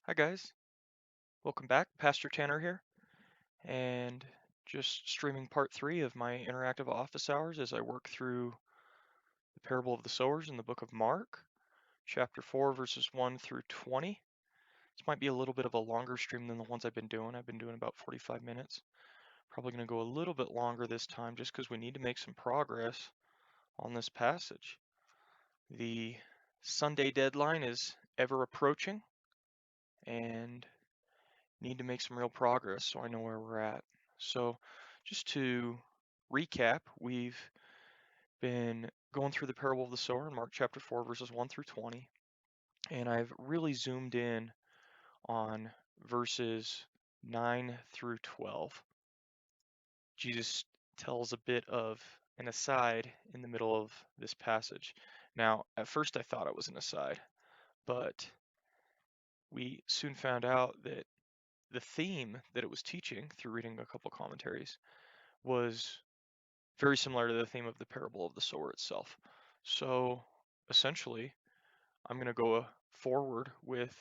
Hi guys, welcome back. Pastor Tanner here, and just streaming part 3 of my interactive office hours as I work through the parable of the sowers in the book of Mark, chapter 4, verses 1 through 20. This might be a little bit of a longer stream than the ones I've been doing. I've been doing about 45 minutes. Probably going to go a little bit longer this time just because we need to make some progress on this passage. The Sunday deadline is ever approaching, and need to make some real progress so I know where we're at. So just to recap, we've been going through the parable of the sower in Mark chapter 4, verses 1 through 20, and I've really zoomed in on verses 9 through 12. Jesus tells a bit of an aside in the middle of this passage. Now, at first I thought it was an aside, but we soon found out that the theme that it was teaching through reading a couple commentaries was very similar to the theme of the parable of the sower itself. So essentially, I'm going to go forward with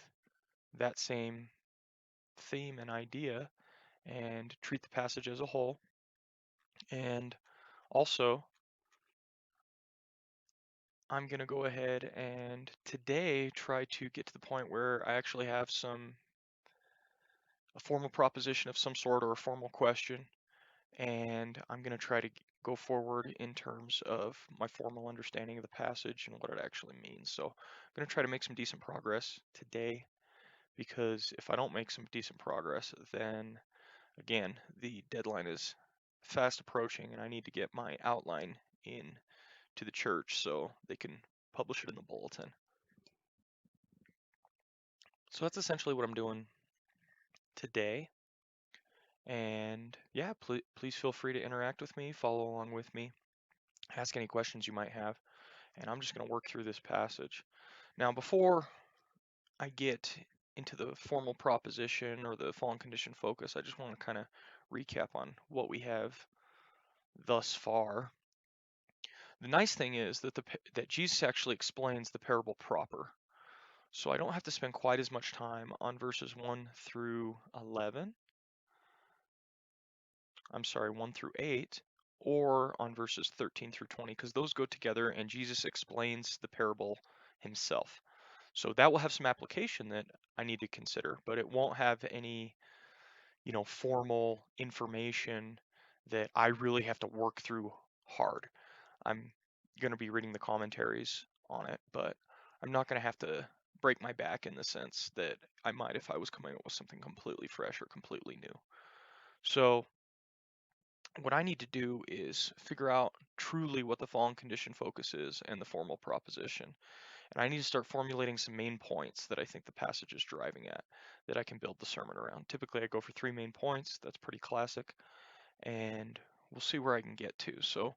that same theme and idea and treat the passage as a whole. And also, I'm going to go ahead and today try to get to the point where I actually have a formal proposition of some sort or a formal question, and I'm going to try to go forward in terms of my formal understanding of the passage and what it actually means. So I'm going to try to make some decent progress today, because if I don't make some decent progress, then again, the deadline is fast approaching and I need to get my outline in to the church so they can publish it in the bulletin. So that's essentially what I'm doing today. And yeah, please feel free to interact with me, follow along with me, ask any questions you might have, and I'm just going to work through this passage. Now, before I get into the formal proposition or the fallen condition focus, I just want to kind of recap on what we have thus far. The nice thing is that Jesus actually explains the parable proper. So I don't have to spend quite as much time on verses 1 through 11. I'm sorry, 1 through 8, or on verses 13 through 20, because those go together and Jesus explains the parable himself. So that will have some application that I need to consider, but it won't have any, formal information that I really have to work through hard. I'm going to be reading the commentaries on it, but I'm not going to have to break my back in the sense that I might if I was coming up with something completely fresh or completely new. So what I need to do is figure out truly what the fallen condition focus is and the formal proposition. And I need to start formulating some main points that I think the passage is driving at that I can build the sermon around. Typically, I go for 3 main points. That's pretty classic. And we'll see where I can get to. So,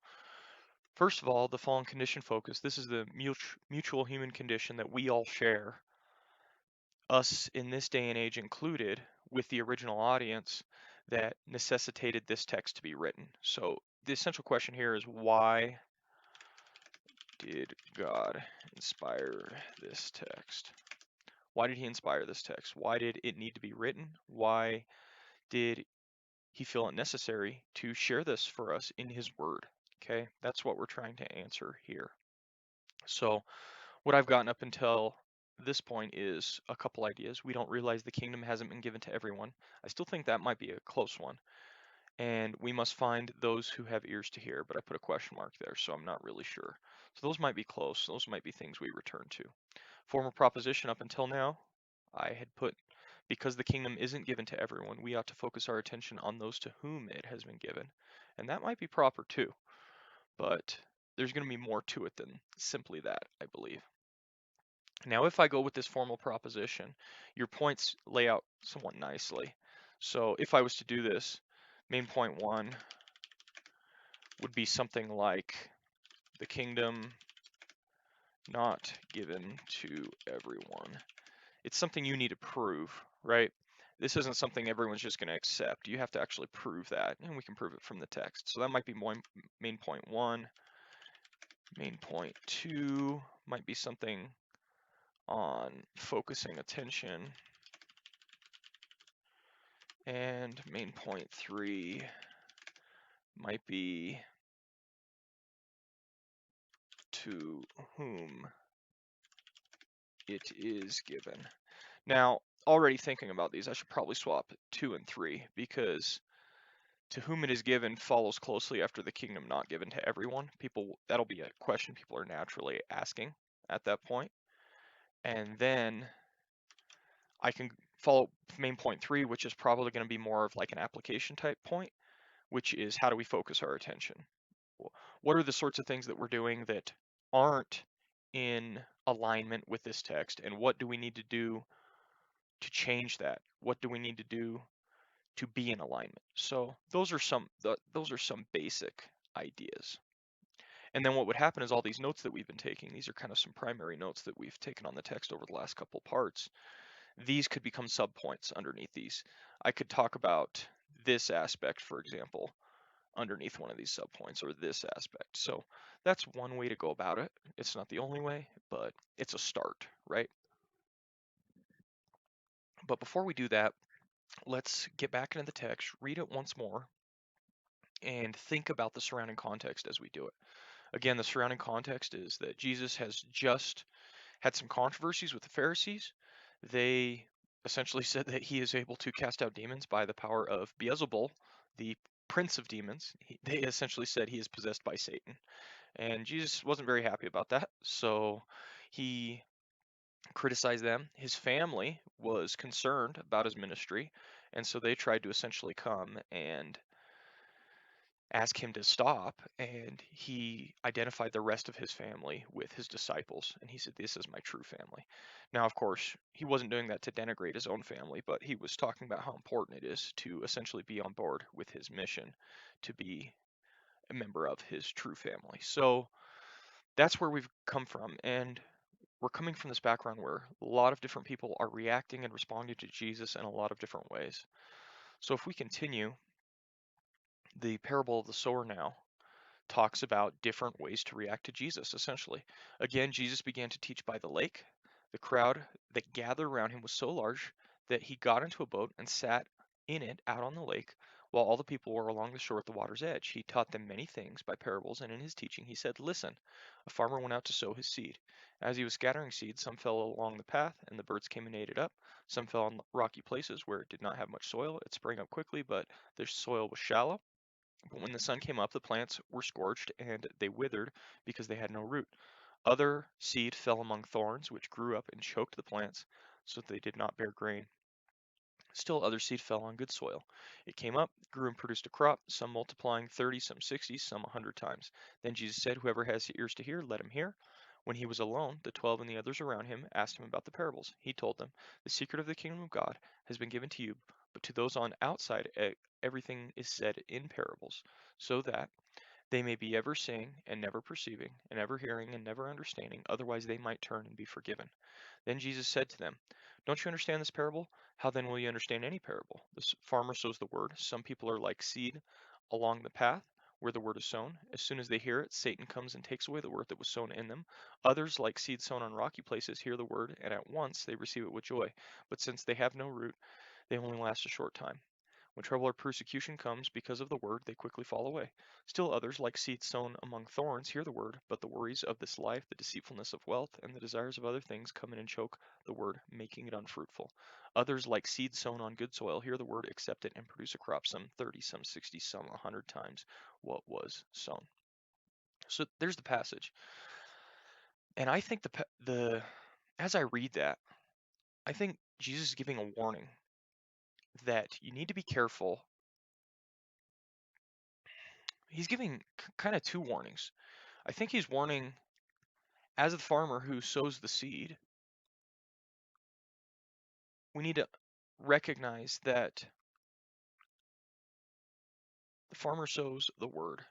first of all, the fallen condition focus. This is the mutual human condition that we all share, us in this day and age included, with the original audience that necessitated this text to be written. So, the essential question here is, why did God inspire this text? Why did he inspire this text? Why did it need to be written? Why did he feel it necessary to share this for us in his word? Okay, that's what we're trying to answer here. So what I've gotten up until this point is a couple ideas. We don't realize the kingdom hasn't been given to everyone. I still think that might be a close one. And we must find those who have ears to hear, but I put a question mark there, so I'm not really sure. So those might be close. Those might be things we return to. Formal proposition up until now, I had put, because the kingdom isn't given to everyone, we ought to focus our attention on those to whom it has been given. And that might be proper too, but there's going to be more to it than simply that, I believe. Now, if I go with this formal proposition, your points lay out somewhat nicely. So if I was to do this, main point 1 would be something like the kingdom not given to everyone. It's something you need to prove, right? This isn't something everyone's just going to accept. You have to actually prove that, and we can prove it from the text. So that might be main point 1. Main point 2 might be something on focusing attention And main point 3 might be to whom it is given. Now, already thinking about these, I should probably swap 2 and 3 because to whom it is given follows closely after the kingdom not given to everyone. That'll be a question people are naturally asking at that point. And then I can follow main point 3, which is probably going to be more of like an application type point, which is how do we focus our attention? What are the sorts of things that we're doing that aren't in alignment with this text, and what do we need to do to change that? What do we need to do to be in alignment? So those are some basic ideas. And then what would happen is all these notes that we've been taking, these are kind of some primary notes that we've taken on the text over the last couple parts. These could become subpoints underneath these. I could talk about this aspect, for example, underneath one of these subpoints, or this aspect. So that's one way to go about it. It's not the only way, but it's a start, right? But before we do that, let's get back into the text, read it once more, and think about the surrounding context as we do it. Again, the surrounding context is that Jesus has just had some controversies with the Pharisees. They essentially said that he is able to cast out demons by the power of Beelzebul, the prince of demons. They essentially said he is possessed by Satan. And Jesus wasn't very happy about that, so he criticized them. His family was concerned about his ministry, and so they tried to essentially come and ask him to stop, and he identified the rest of his family with his disciples, and he said, "This is my true family." Now, of course, he wasn't doing that to denigrate his own family, but he was talking about how important it is to essentially be on board with his mission, to be a member of his true family. So that's where we've come from, and we're coming from this background where a lot of different people are reacting and responding to Jesus in a lot of different ways. So if we continue, the parable of the sower now talks about different ways to react to Jesus, essentially. Again, Jesus began to teach by the lake. The crowd that gathered around him was so large that he got into a boat and sat in it out on the lake, while all the people were along the shore at the water's edge. He taught them many things by parables, and in his teaching he said, "Listen, a farmer went out to sow his seed. As he was scattering seed, some fell along the path, and the birds came and ate it up. Some fell on rocky places where it did not have much soil. It sprang up quickly, but the soil was shallow. But when the sun came up, the plants were scorched, and they withered because they had no root. Other seed fell among thorns, which grew up and choked the plants, so that they did not bear grain. Still other seed fell on good soil. It came up, grew, and produced a crop, some multiplying 30, some 60, some 100 times. Then Jesus said, "Whoever has ears to hear, let him hear." When he was alone, the 12 and the others around him asked him about the parables. He told them, "The secret of the kingdom of God has been given to you, but to those on outside, everything is said in parables, so that they may be ever seeing and never perceiving, and ever hearing and never understanding, otherwise they might turn and be forgiven." Then Jesus said to them, "Don't you understand this parable? How then will you understand any parable? The farmer sows the word. Some people are like seed along the path where the word is sown. As soon as they hear it, Satan comes and takes away the word that was sown in them. Others, like seed sown on rocky places, hear the word, and at once they receive it with joy. But since they have no root, they only last a short time. When trouble or persecution comes because of the word, they quickly fall away. Still others, like seeds sown among thorns, hear the word, but the worries of this life, the deceitfulness of wealth, and the desires of other things come in and choke the word, making it unfruitful. Others, like seeds sown on good soil, hear the word, accept it, and produce a crop, some 30, some 60, some 100 times what was sown." So there's the passage. And I think as I read that, I think Jesus is giving a warning that you need to be careful. He's giving kind of two warnings. I think he's warning, as the farmer who sows the seed, we need to recognize that the farmer sows the word.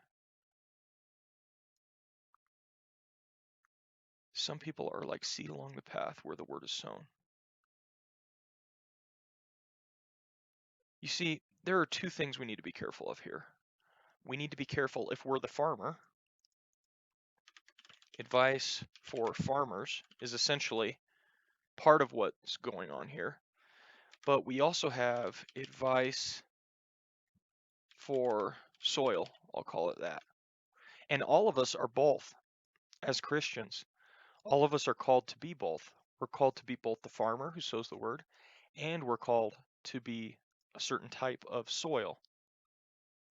Some people are like seed along the path where the word is sown. You see, there are two things we need to be careful of here. We need to be careful if we're the farmer. Advice for farmers is essentially part of what's going on here. but we also have advice for soil, I'll call it that. And all of us are both as Christians. All of us are called to be both. We're called to be both the farmer who sows the word, and we're called to be a certain type of soil,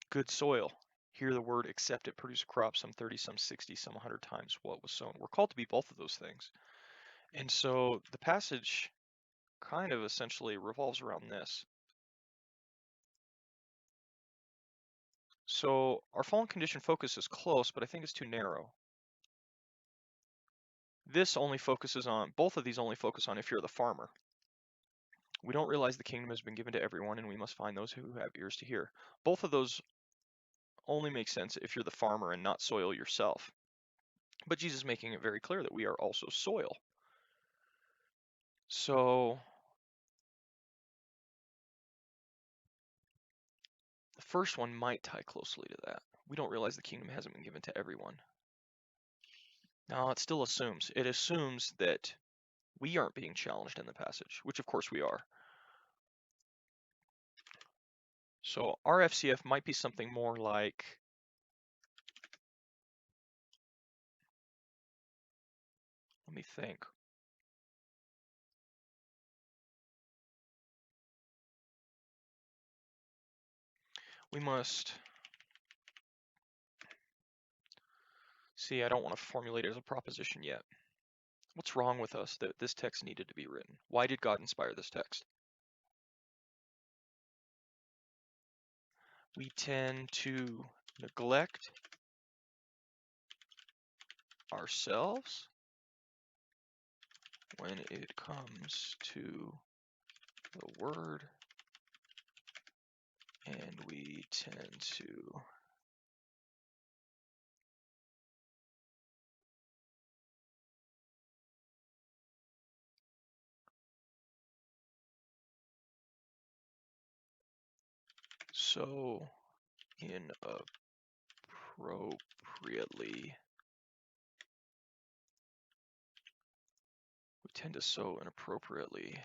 good soil. Hear the word, accept it, produce a crop, some 30, some 60, some 100 times what was sown. We're called to be both of those things. And so the passage kind of essentially revolves around this. So our fallen condition focus is close, but I think it's too narrow. This only focuses on, both of these only focus on if you're the farmer. We don't realize the kingdom has been given to everyone, and we must find those who have ears to hear. Both of those only make sense if you're the farmer and not soil yourself. But Jesus is making it very clear that we are also soil. So the first one might tie closely to that. We don't realize the kingdom hasn't been given to everyone. Now, it still assumes. It assumes that we aren't being challenged in the passage, which of course we are. So our FCF might be something more like, let me think. We must, see, I don't want to formulate it as a proposition yet. What's wrong with us that this text needed to be written? Why did God inspire this text? We tend to neglect ourselves when it comes to the word, and we tend to sow inappropriately. We tend to sow inappropriately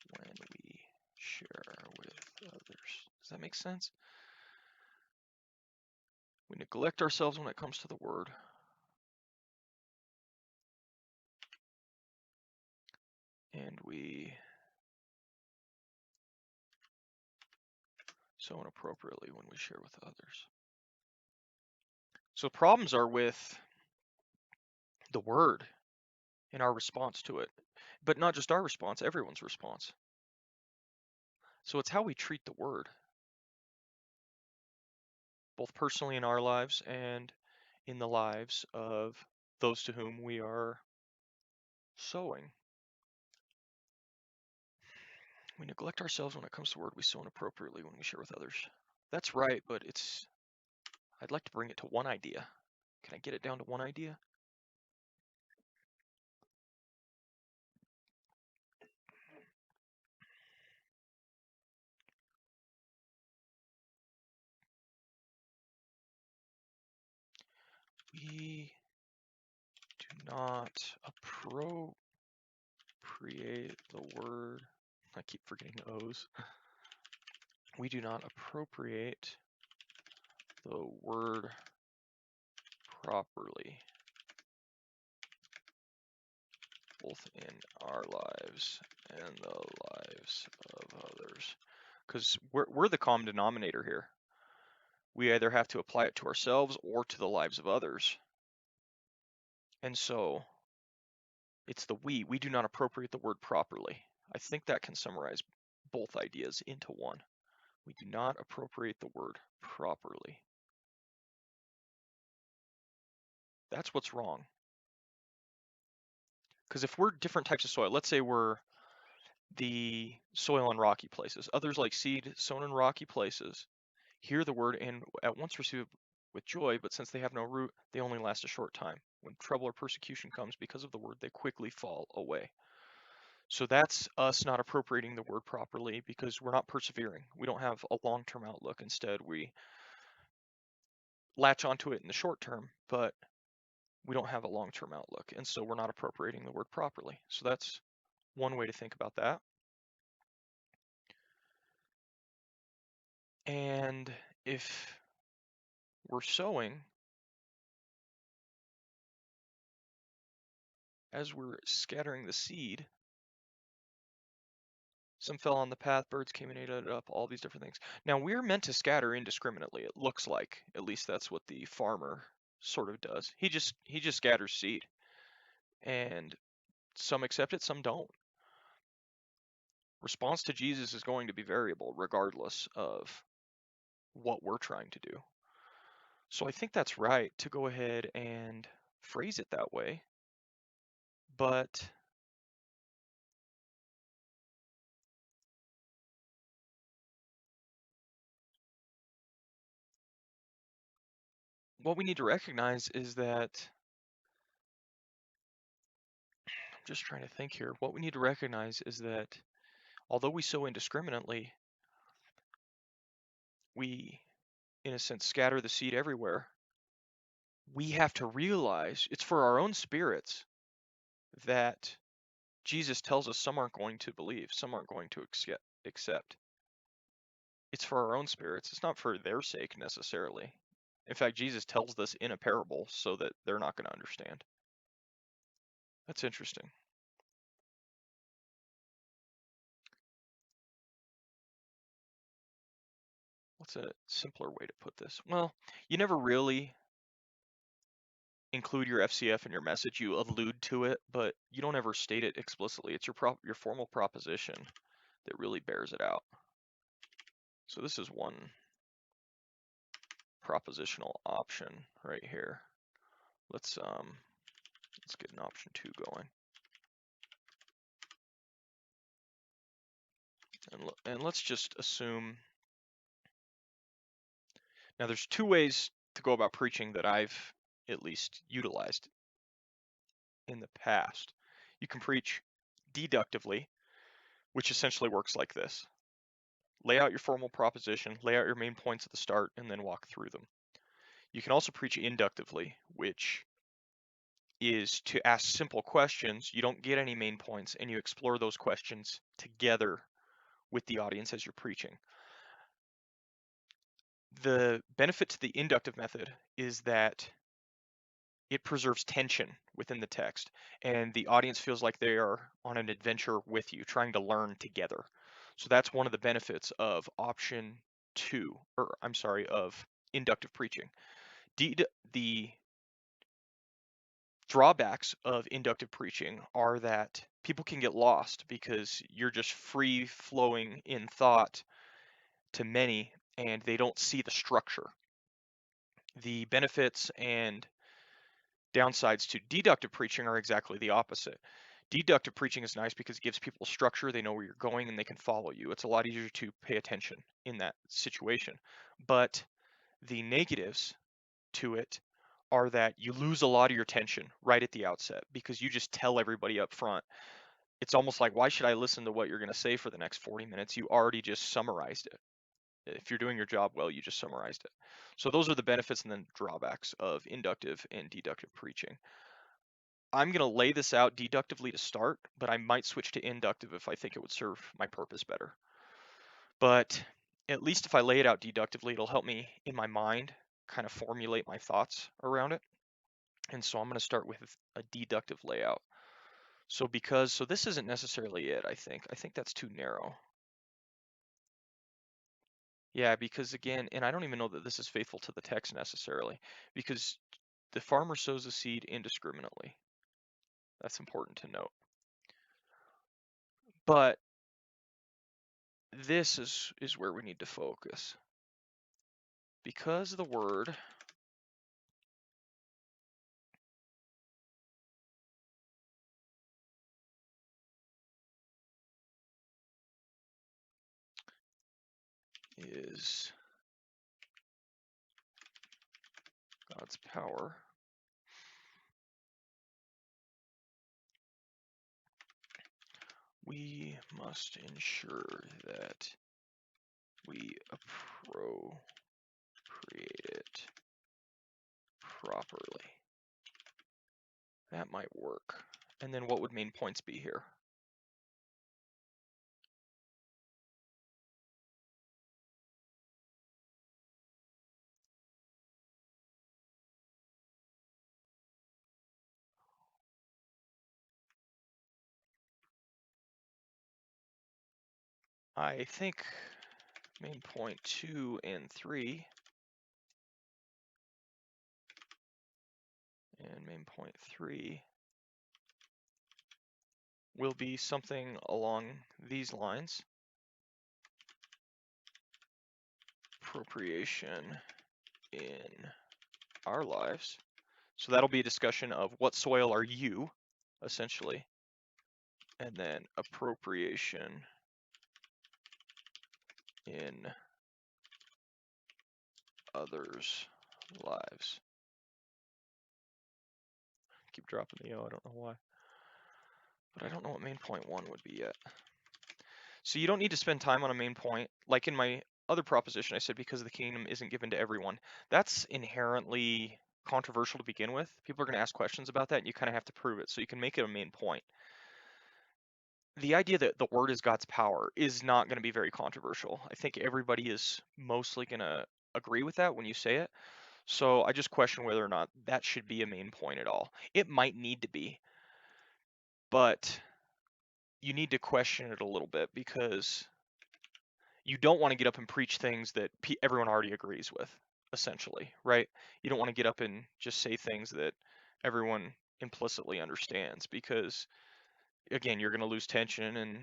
when we share with others. Does that make sense? We neglect ourselves when it comes to the word. And we sow inappropriately when we share with others. So problems are with the word and our response to it. But not just our response, everyone's response. So it's how we treat the word, both personally in our lives and in the lives of those to whom we are sowing. We neglect ourselves when it comes to word. We sow inappropriately when we share with others. That's right, but I'd like to bring it to one idea. Can I get it down to one idea? We do not appropriate the word. I keep forgetting the O's. We do not appropriate the word properly, both in our lives and the lives of others. Because we're the common denominator here. We either have to apply it to ourselves or to the lives of others. And so it's the we. We do not appropriate the word properly. I think that can summarize both ideas into one. We do not appropriate the word properly. That's what's wrong. Because if we're different types of soil, let's say we're the soil in rocky places, others like seed sown in rocky places, hear the word and at once receive it with joy, but since they have no root, they only last a short time. When trouble or persecution comes because of the word, they quickly fall away. So that's us not appropriating the word properly because we're not persevering. We don't have a long-term outlook. Instead, we latch onto it in the short term, but we don't have a long-term outlook, and so we're not appropriating the word properly. So that's one way to think about that. And if we're sowing, as we're scattering the seed, some fell on the path, birds came and ate it up, all these different things. Now, we're meant to scatter indiscriminately, it looks like. At least that's what the farmer sort of does. He just scatters seed. And some accept it, some don't. Response to Jesus is going to be variable regardless of what we're trying to do. So I think that's right to go ahead and phrase it that way. But what we need to recognize is that, I'm just trying to think here, what we need to recognize is that although we sow indiscriminately, we, in a sense, scatter the seed everywhere. We have to realize it's for our own spirits that Jesus tells us some aren't going to believe, some aren't going to accept. It's for our own spirits. It's not for their sake necessarily. In fact, Jesus tells this in a parable so that they're not going to understand. That's interesting. What's a simpler way to put this? Well, you never really include your FCF in your message. You allude to it, but you don't ever state it explicitly. It's your formal proposition that really bears it out. So this is one propositional option right here. Let's get an option 2 going. And let's just assume. Now there's two ways to go about preaching that I've at least utilized in the past. You can preach deductively, which essentially works like this. Lay out your formal proposition, lay out your main points at the start, and then walk through them. You can also preach inductively, which is to ask simple questions. You don't get any main points, and you explore those questions together with the audience as you're preaching. The benefit to the inductive method is that it preserves tension within the text, and the audience feels like they are on an adventure with you, trying to learn together. So that's one of the benefits of option 2, or I'm sorry, of inductive preaching. The drawbacks of inductive preaching are that people can get lost because you're just free flowing in thought to many, and they don't see the structure. The benefits and downsides to deductive preaching are exactly the opposite. Deductive preaching is nice because it gives people structure, they know where you're going, and they can follow you. It's a lot easier to pay attention in that situation. But the negatives to it are that you lose a lot of your tension right at the outset because you just tell everybody up front. It's almost like, why should I listen to what you're going to say for the next 40 minutes? You already just summarized it. If you're doing your job well, you just summarized it. So those are the benefits and then drawbacks of inductive and deductive preaching. I'm going to lay this out deductively to start, but I might switch to inductive if I think it would serve my purpose better. But at least if I lay it out deductively, it'll help me in my mind kind of formulate my thoughts around it. And so I'm going to start with a deductive layout. So this isn't necessarily it, I think. I think that's too narrow. Yeah, because again, and I don't even know that this is faithful to the text necessarily, because the farmer sows the seed indiscriminately. That's important to note. But this is where we need to focus. Because the word is God's power, we must ensure that we appropriate it properly. That might work. And then what would main points be here? I think main point 2 and 3 and main point 3 will be something along these lines. Appropriation in our lives. So that'll be a discussion of what soil are you, essentially, and then appropriation in others' lives. Keep dropping the O, I don't know why. But I don't know what main point 1 would be yet. So you don't need to spend time on a main point. Like in my other proposition, I said because the kingdom isn't given to everyone. That's inherently controversial to begin with. People are going to ask questions about that, and you kind of have to prove it. So you can make it a main point. The idea that the word is God's power is not going to be very controversial. I think everybody is mostly going to agree with that when you say it. So I just question whether or not that should be a main point at all. It might need to be, but you need to question it a little bit because you don't want to get up and preach things that everyone already agrees with, essentially, right? You don't want to get up and just say things that everyone implicitly understands because, again, you're going to lose tension, and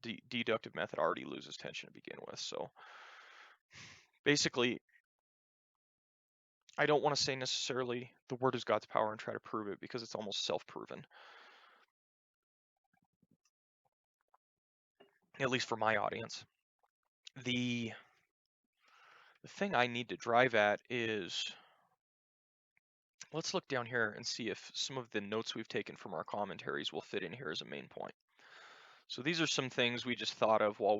the deductive method already loses tension to begin with. So basically, I don't want to say necessarily the word is God's power and try to prove it because it's almost self-proven, at least for my audience. The thing I need to drive at is, let's look down here and see if some of the notes we've taken from our commentaries will fit in here as a main point. So these are some things we just thought of while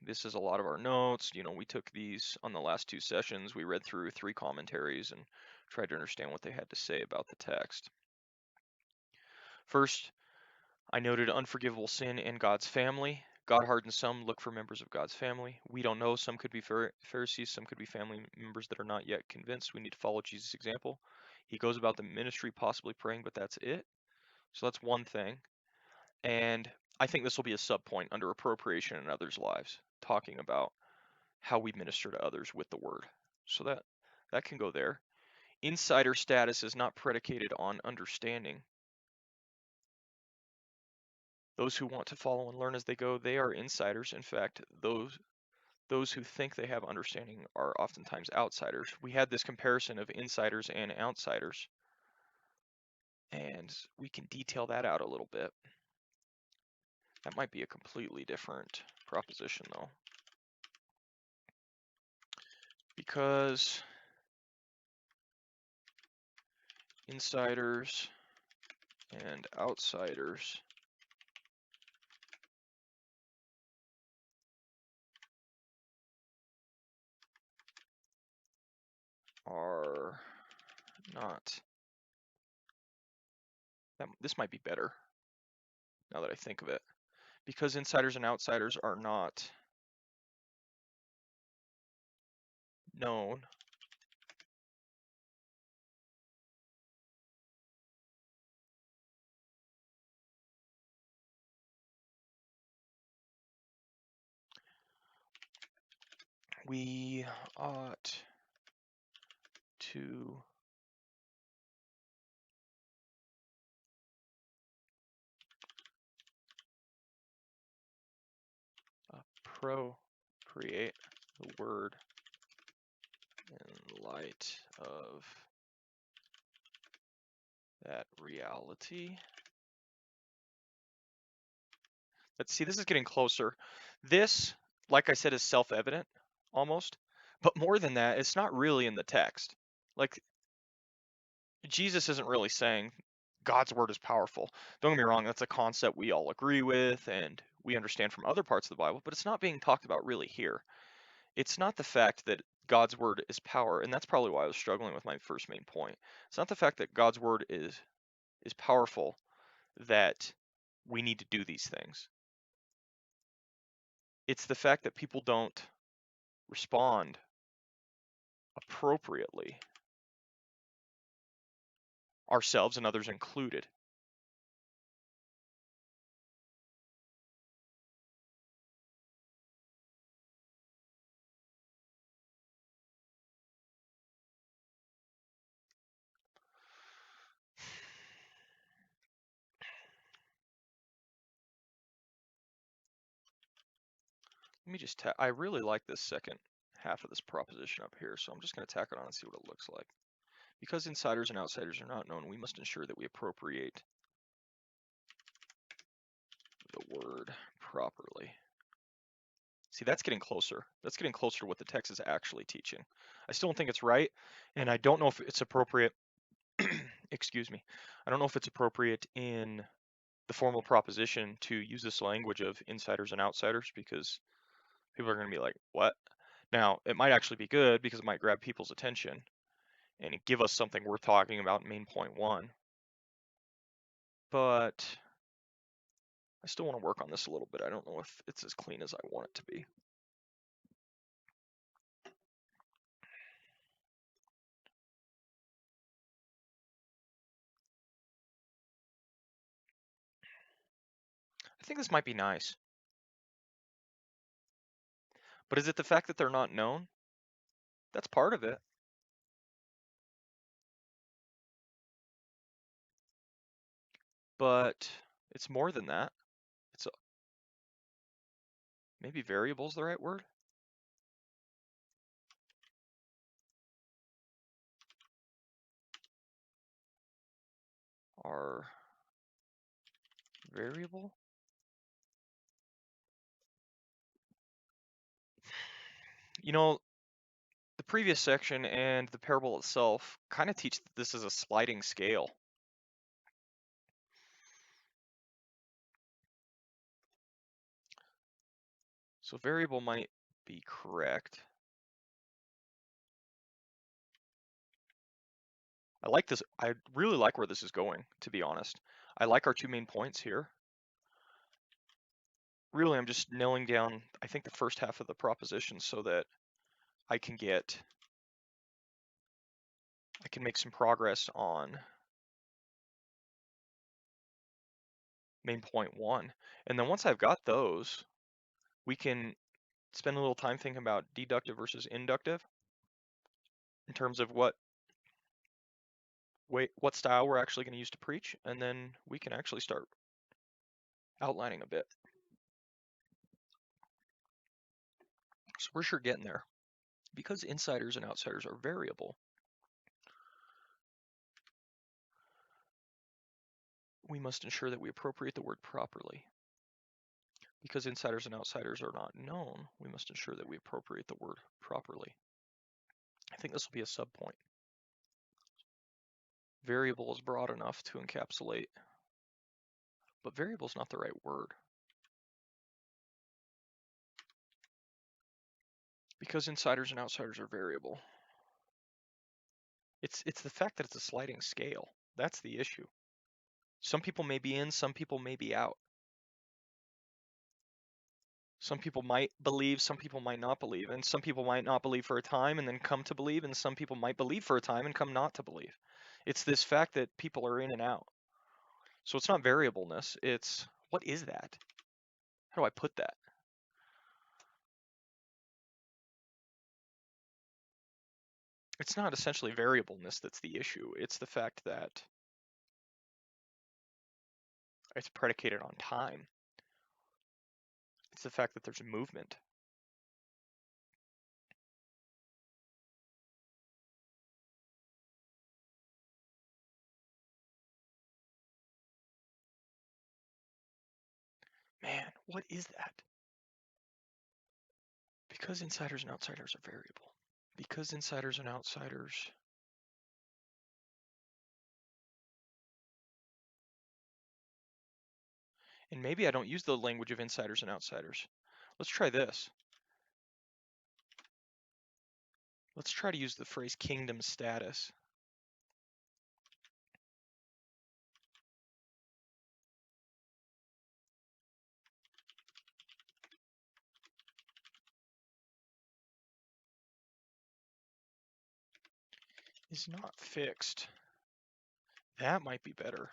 this is a lot of our notes. You know, we took these on the last 2 sessions. We read through 3 commentaries and tried to understand what they had to say about the text. First, I noted unforgivable sin in God's family. God hardened some, look for members of God's family. We don't know. Some could be Pharisees, some could be family members that are not yet convinced. We need to follow Jesus' example. He goes about the ministry possibly praying, but that's it. So that's one thing. And I think this will be a sub-point under appropriation in others' lives, talking about how we minister to others with the word. So that can go there. Insider status is not predicated on understanding. Those who want to follow and learn as they go, they are insiders. In fact, those who think they have understanding are oftentimes outsiders. We had this comparison of insiders and outsiders, and we can detail that out a little bit. That might be a completely different proposition, though, because insiders and outsiders are not. This might be better now that I think of it, because insiders and outsiders are not known we ought to appropriate the word in light of that reality. Let's see, this is getting closer. This, like I said, is self-evident almost, but more than that, it's not really in the text. Like, Jesus isn't really saying God's word is powerful. Don't get me wrong, that's a concept we all agree with and we understand from other parts of the Bible, but it's not being talked about really here. It's not the fact that God's word is power, and that's probably why I was struggling with my first main point. It's not the fact that God's word is is powerful that we need to do these things. It's the fact that people don't respond appropriately, ourselves and others included. Let me just I really like this second half of this proposition up here, so I'm just going to tack it on and see what it looks like. Because insiders and outsiders are not known, we must ensure that we appropriate the word properly. See, that's getting closer. That's getting closer to what the text is actually teaching. I still don't think it's right, and I don't know if it's appropriate, excuse me, I don't know if it's appropriate in the formal proposition to use this language of insiders and outsiders, because people are going to be like, what? Now, it might actually be good because it might grab people's attention and give us something worth talking about in main point 1. But I still want to work on this a little bit. I don't know if it's as clean as I want it to be. I think this might be nice. But is it the fact that they're not known? That's part of it. But it's more than that. It's maybe variable is the right word. Are variable? You know, the previous section and the parable itself kind of teach that this is a sliding scale. So variable might be correct. I like this. I really like where this is going, to be honest. I like our 2 main points here. Really, I'm just nailing down, I think, the first half of the proposition so that I can make some progress on main point 1. And then once I've got those, we can spend a little time thinking about deductive versus inductive in terms of what style we're actually going to use to preach, and then we can actually start outlining a bit. So we're sure getting there. Because insiders and outsiders are variable, we must ensure that we appropriate the word properly. Because insiders and outsiders are not known, we must ensure that we appropriate the word properly. I think this will be a subpoint. Variable is broad enough to encapsulate, but variable is not the right word. Because insiders and outsiders are variable. It's the fact that it's a sliding scale. That's the issue. Some people may be in, some people may be out. Some people might believe, some people might not believe, and some people might not believe for a time and then come to believe, and some people might believe for a time and come not to believe. It's this fact that people are in and out. So it's not variableness, it's, what is that? How do I put that? It's not essentially variableness that's the issue. It's the fact that it's predicated on time. It's the fact that there's a movement. Man, what is that? Because insiders and outsiders are variable. Because insiders and outsiders and maybe I don't use the language of insiders and outsiders. Let's try this. Let's try to use the phrase kingdom status. is not fixed. That might be better.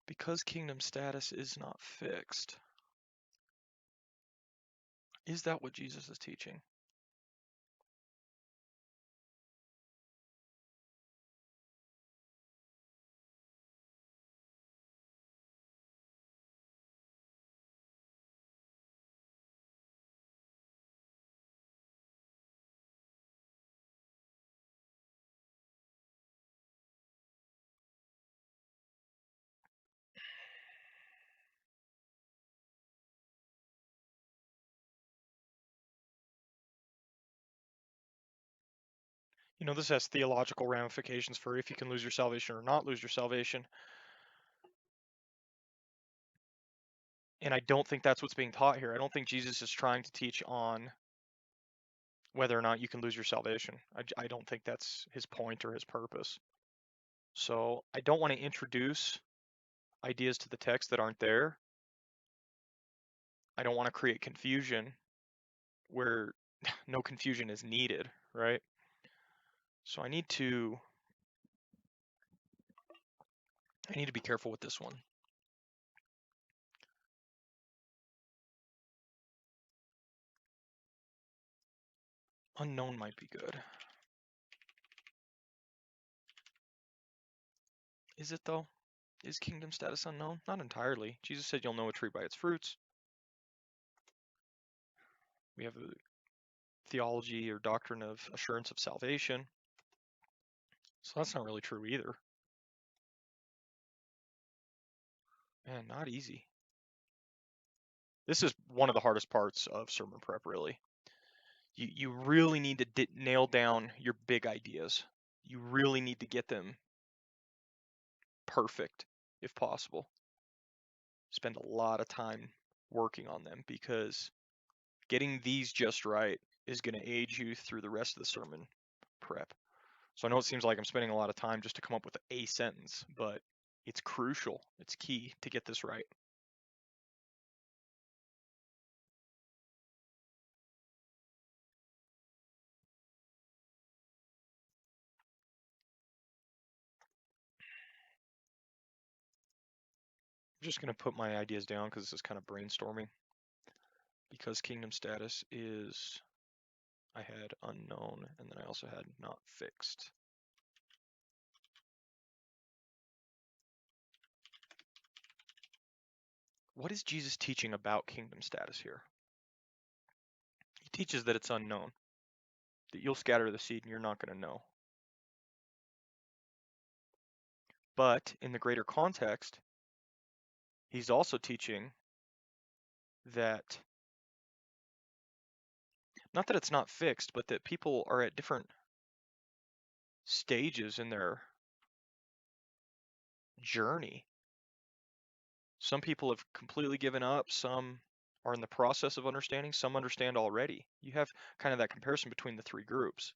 Because kingdom status is not fixed. Is that what Jesus is teaching? You know, this has theological ramifications for if you can lose your salvation or not lose your salvation. And I don't think that's what's being taught here. I don't think Jesus is trying to teach on whether or not you can lose your salvation. I don't think that's his point or his purpose. So I don't want to introduce ideas to the text that aren't there. I don't want to create confusion where no confusion is needed, right? So I need to be careful with this one. Unknown might be good. Is it though? Is kingdom status unknown? Not entirely. Jesus said you'll know a tree by its fruits. We have a theology or doctrine of assurance of salvation. So that's not really true either. Man, not easy. This is one of the hardest parts of sermon prep, really. You really need to nail down your big ideas. You really need to get them perfect, if possible. Spend a lot of time working on them because getting these just right is going to aid you through the rest of the sermon prep. So I know it seems like I'm spending a lot of time just to come up with a sentence, but it's crucial. It's key to get this right. I'm just going to put my ideas down because this is kind of brainstorming. Because kingdom status is, I had unknown, and then I also had not fixed. What is Jesus teaching about kingdom status here? He teaches that it's unknown, that you'll scatter the seed and you're not going to know. But in the greater context, he's also teaching that, not that it's not fixed, but that people are at different stages in their journey. Some people have completely given up, some are in the process of understanding, some understand already. You have kind of that comparison between the three groups.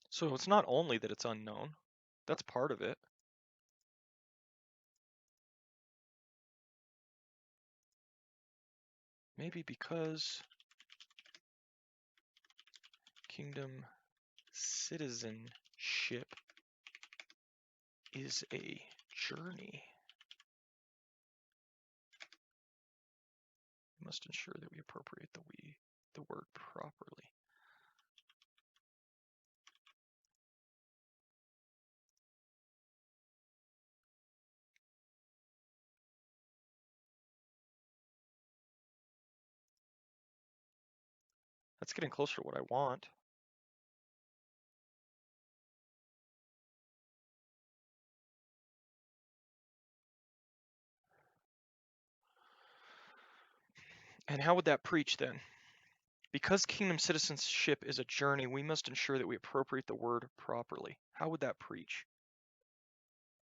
So it's not only that it's unknown, that's part of it. Maybe because kingdom citizenship is a journey. We must ensure that we appropriate the word properly. That's getting closer to what I want. And how would that preach then? Because kingdom citizenship is a journey, we must ensure that we appropriate the word properly. How would that preach?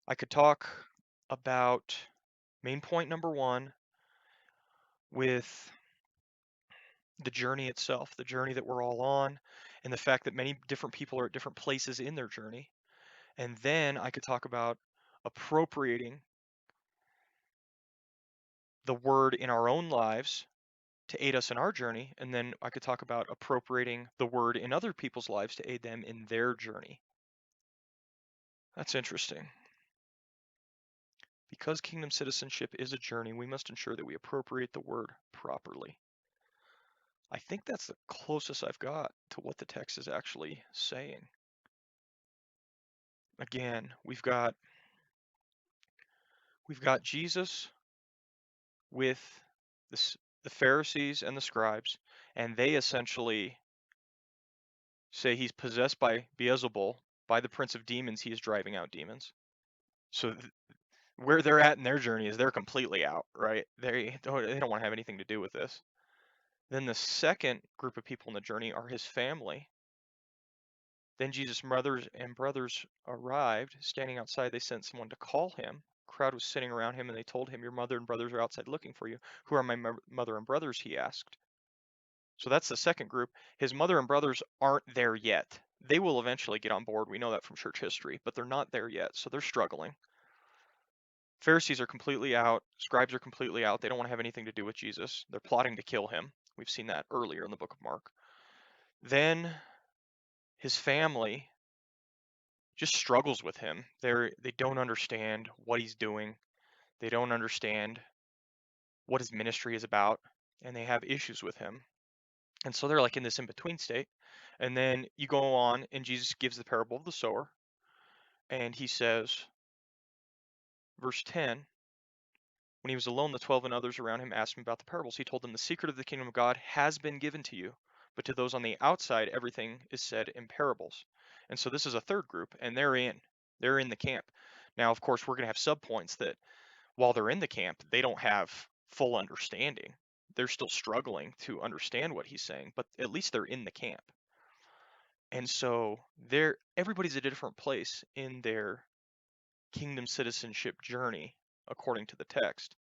I could talk about main point number one with the journey itself, the journey that we're all on, and the fact that many different people are at different places in their journey. And then I could talk about appropriating the word in our own lives to aid us in our journey. And then I could talk about appropriating the word in other people's lives to aid them in their journey. That's interesting. Because kingdom citizenship is a journey, we must ensure that we appropriate the word properly. I think that's the closest I've got to what the text is actually saying. Again, we've got Jesus with the Pharisees and the scribes, and they essentially say he's possessed by Beelzebul, by the prince of demons. He is driving out demons. So where they're at in their journey is they're completely out, right? They don't want to have anything to do with this. Then the second group of people in the journey are his family. Then Jesus' mothers and brothers arrived. Standing outside, they sent someone to call him. A crowd was sitting around him, and they told him, "Your mother and brothers are outside looking for you." "Who are my mother and brothers?" he asked. So that's the second group. His mother and brothers aren't there yet. They will eventually get on board. We know that from church history, but they're not there yet, so they're struggling. Pharisees are completely out. Scribes are completely out. They don't want to have anything to do with Jesus. They're plotting to kill him. We've seen that earlier in the book of Mark. Then his family just struggles with him. They don't understand what he's doing. They don't understand what his ministry is about, and they have issues with him. And so they're like in this in-between state. And then you go on, and Jesus gives the parable of the sower, and he says, verse 10, when he was alone, the 12 and others around him asked him about the parables. He told them, "The secret of the kingdom of God has been given to you, but to those on the outside, everything is said in parables." And so this is a third group, and they're in the camp. Now, of course, we're going to have subpoints that while they're in the camp, they don't have full understanding. They're still struggling to understand what he's saying, but at least they're in the camp. And so everybody's at a different place in their kingdom citizenship journey, according to the text.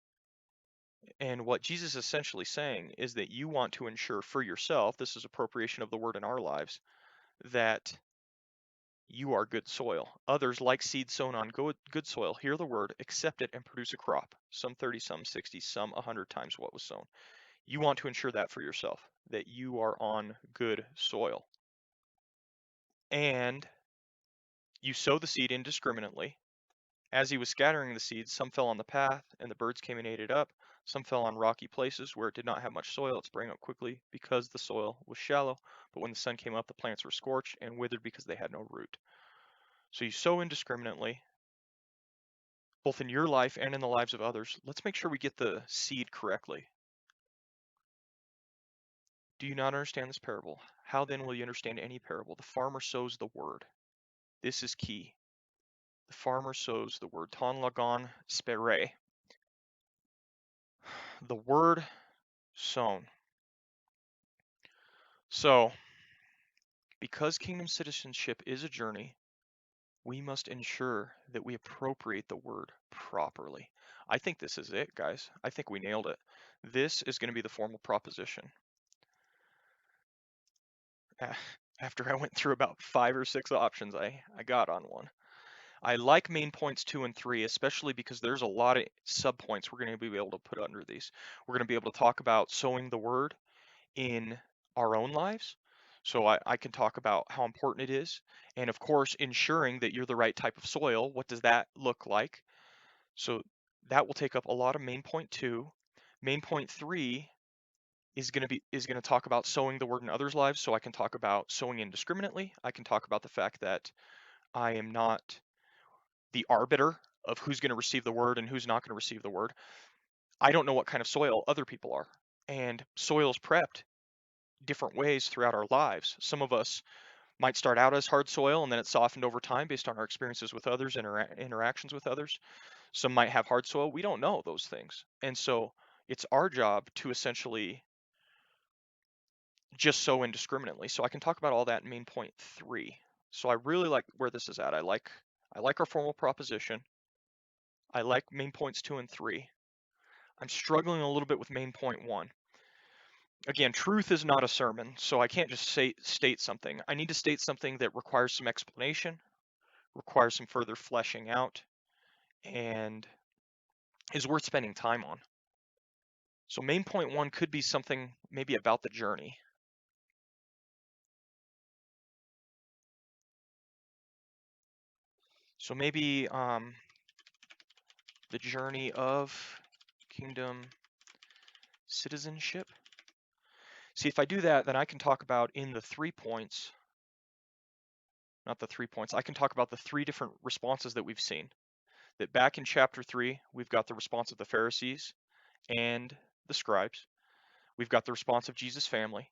And what Jesus is essentially saying is that you want to ensure for yourself, this is appropriation of the word in our lives, that you are good soil. Others, like seed sown on good soil, hear the word, accept it, and produce a crop, some 30, some 60, some 100 times what was sown. You want to ensure that for yourself, that you are on good soil. And you sow the seed indiscriminately. As he was scattering the seeds, some fell on the path, and the birds came and ate it up. Some fell on rocky places where it did not have much soil. It sprang up quickly because the soil was shallow. But when the sun came up, the plants were scorched and withered because they had no root. So you sow indiscriminately, both in your life and in the lives of others. Let's make sure we get the seed correctly. Do you not understand this parable? How then will you understand any parable? The farmer sows the word. This is key. The farmer sows the word. Ton lagon spere. The word sown. So, because kingdom citizenship is a journey, we must ensure that we appropriate the word properly. I think this is it, guys. I think we nailed it. This is going to be the formal proposition. After I went through about 5 or 6 options, I got on one. I like main points 2 and 3, especially because there's a lot of subpoints we're going to be able to put under these. We're going to be able to talk about sowing the word in our own lives. So I can talk about how important it is. And of course, ensuring that you're the right type of soil. What does that look like? So that will take up a lot of main point 2. Main point 3 is going to talk about sowing the word in others' lives. So I can talk about sowing indiscriminately. I can talk about the fact that I am not the arbiter of who's going to receive the word and who's not going to receive the word. I don't know what kind of soil other people are. And soil is prepped different ways throughout our lives. Some of us might start out as hard soil and then it's softened over time based on our experiences with others, interactions with others. Some might have hard soil. We don't know those things. And so it's our job to essentially just sow indiscriminately. So I can talk about all that in main point 3. So I really like where this is at. I like our formal proposition. I like main points 2 and 3. I'm struggling a little bit with main point 1. Again, truth is not a sermon, so I can't just state something. I need to state something that requires some explanation, requires some further fleshing out, and is worth spending time on. So main point 1 could be something maybe about the journey. So maybe the journey of kingdom citizenship. See, if I do that, then I can talk about in the 3 points, not the 3 points, I can talk about the 3 different responses that we've seen. That back in chapter 3, we've got the response of the Pharisees and the scribes. We've got the response of Jesus' family.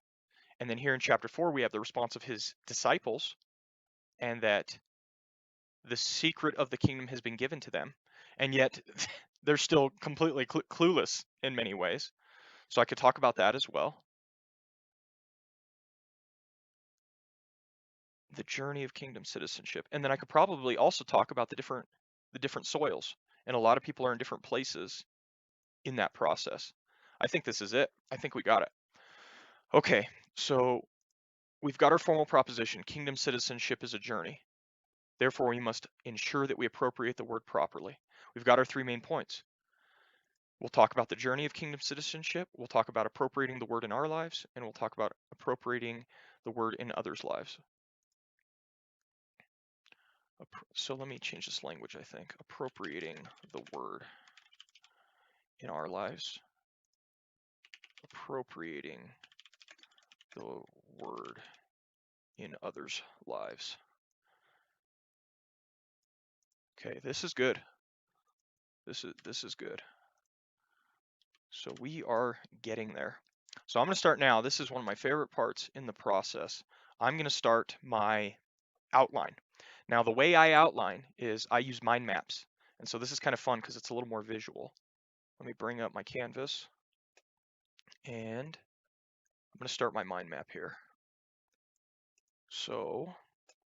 And then here in chapter 4, we have the response of his disciples, and that the secret of the kingdom has been given to them. And yet they're still completely clueless in many ways. So I could talk about that as well. The journey of kingdom citizenship. And then I could probably also talk about the different soils. And a lot of people are in different places in that process. I think this is it. I think we got it. Okay, so we've got our formal proposition. Kingdom citizenship is a journey. Therefore, we must ensure that we appropriate the word properly. We've got our 3 main points. We'll talk about the journey of kingdom citizenship. We'll talk about appropriating the word in our lives, and we'll talk about appropriating the word in others' lives. So let me change this language, I think. Appropriating the word in our lives. Appropriating the word in others' lives. Okay, this is good. This is good. So we are getting there. So I'm going to start now. This is one of my favorite parts in the process. I'm going to start my outline. Now the way I outline is I use mind maps. And so this is kind of fun because it's a little more visual. Let me bring up my canvas, and I'm going to start my mind map here. So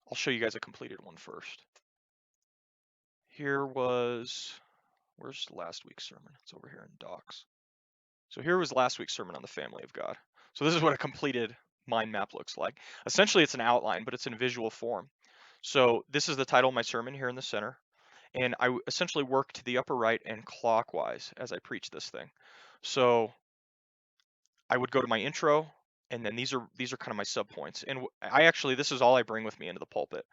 I'll show you guys a completed one first. Here was, where's last week's sermon? It's over here in docs. So here was last week's sermon on the family of God. So this is what a completed mind map looks like. Essentially it's an outline, but it's in visual form. So this is the title of my sermon here in the center. And I essentially work to the upper right and clockwise as I preach this thing. So I would go to my intro, and then these are kind of my subpoints. And I actually, this is all I bring with me into the pulpit.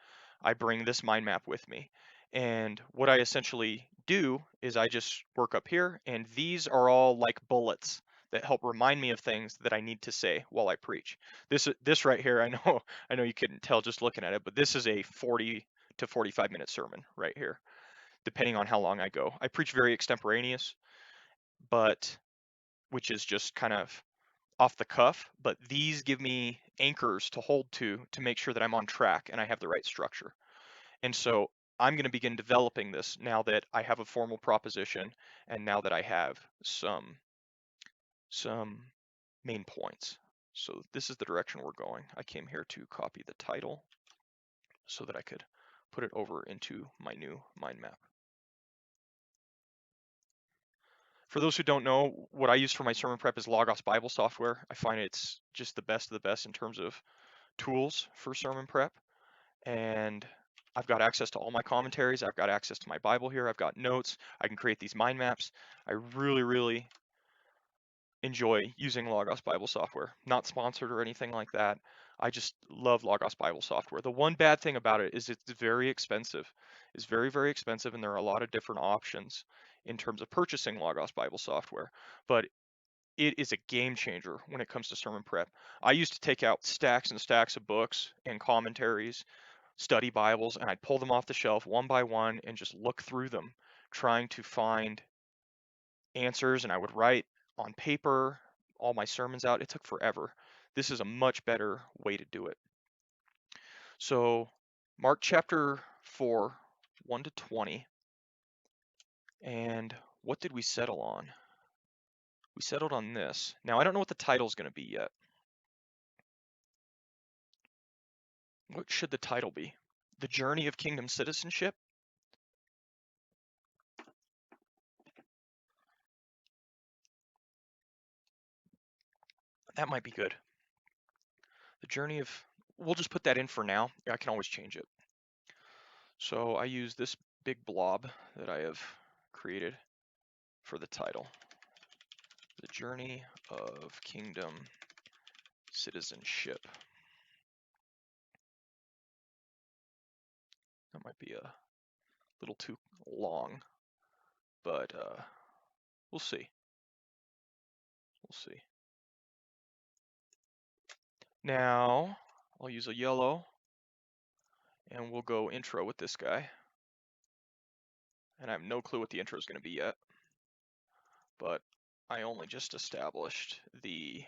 I bring this mind map with me. And what I essentially do is I just work up here, and these are all like bullets that help remind me of things that I need to say while I preach. This right here, I know you couldn't tell just looking at it, but this is a 40 to 45-minute sermon right here, depending on how long I go. I preach very extemporaneous, but which is just kind of off the cuff, but these give me anchors to hold to make sure that I'm on track and I have the right structure. And so I'm going to begin developing this now that I have a formal proposition and now that I have some main points. So this is the direction we're going. I came here to copy the title so that I could put it over into my new mind map. For those who don't know, what I use for my sermon prep is Logos Bible software. I find it's just the best of the best in terms of tools for sermon prep. And I've got access to all my commentaries. I've got access to my Bible here. I've got notes. I can create these mind maps. I really, really enjoy using Logos Bible software. Not sponsored or anything like that. I just love Logos Bible software. The one bad thing about it is it's very expensive. It's very, very expensive, and there are a lot of different options in terms of purchasing Logos Bible software. But it is a game changer when it comes to sermon prep. I used to take out stacks and stacks of books and commentaries, study Bibles, and I'd pull them off the shelf one by one and just look through them, trying to find answers, and I would write on paper all my sermons out. It took forever. This is a much better way to do it. So Mark chapter 4, 1 to 20. And what did we settle on? We settled on this. Now, I don't know what the title is going to be yet. What should the title be? The Journey of Kingdom Citizenship? That might be good. The Journey of, we'll just put that in for now. I can always change it. So I use this big blob that I have created for the title, The Journey of Kingdom Citizenship. That might be a little too long, but we'll see. We'll see. Now, I'll use a yellow, and we'll go intro with this guy. And I have no clue what the intro is going to be yet, but I only just established the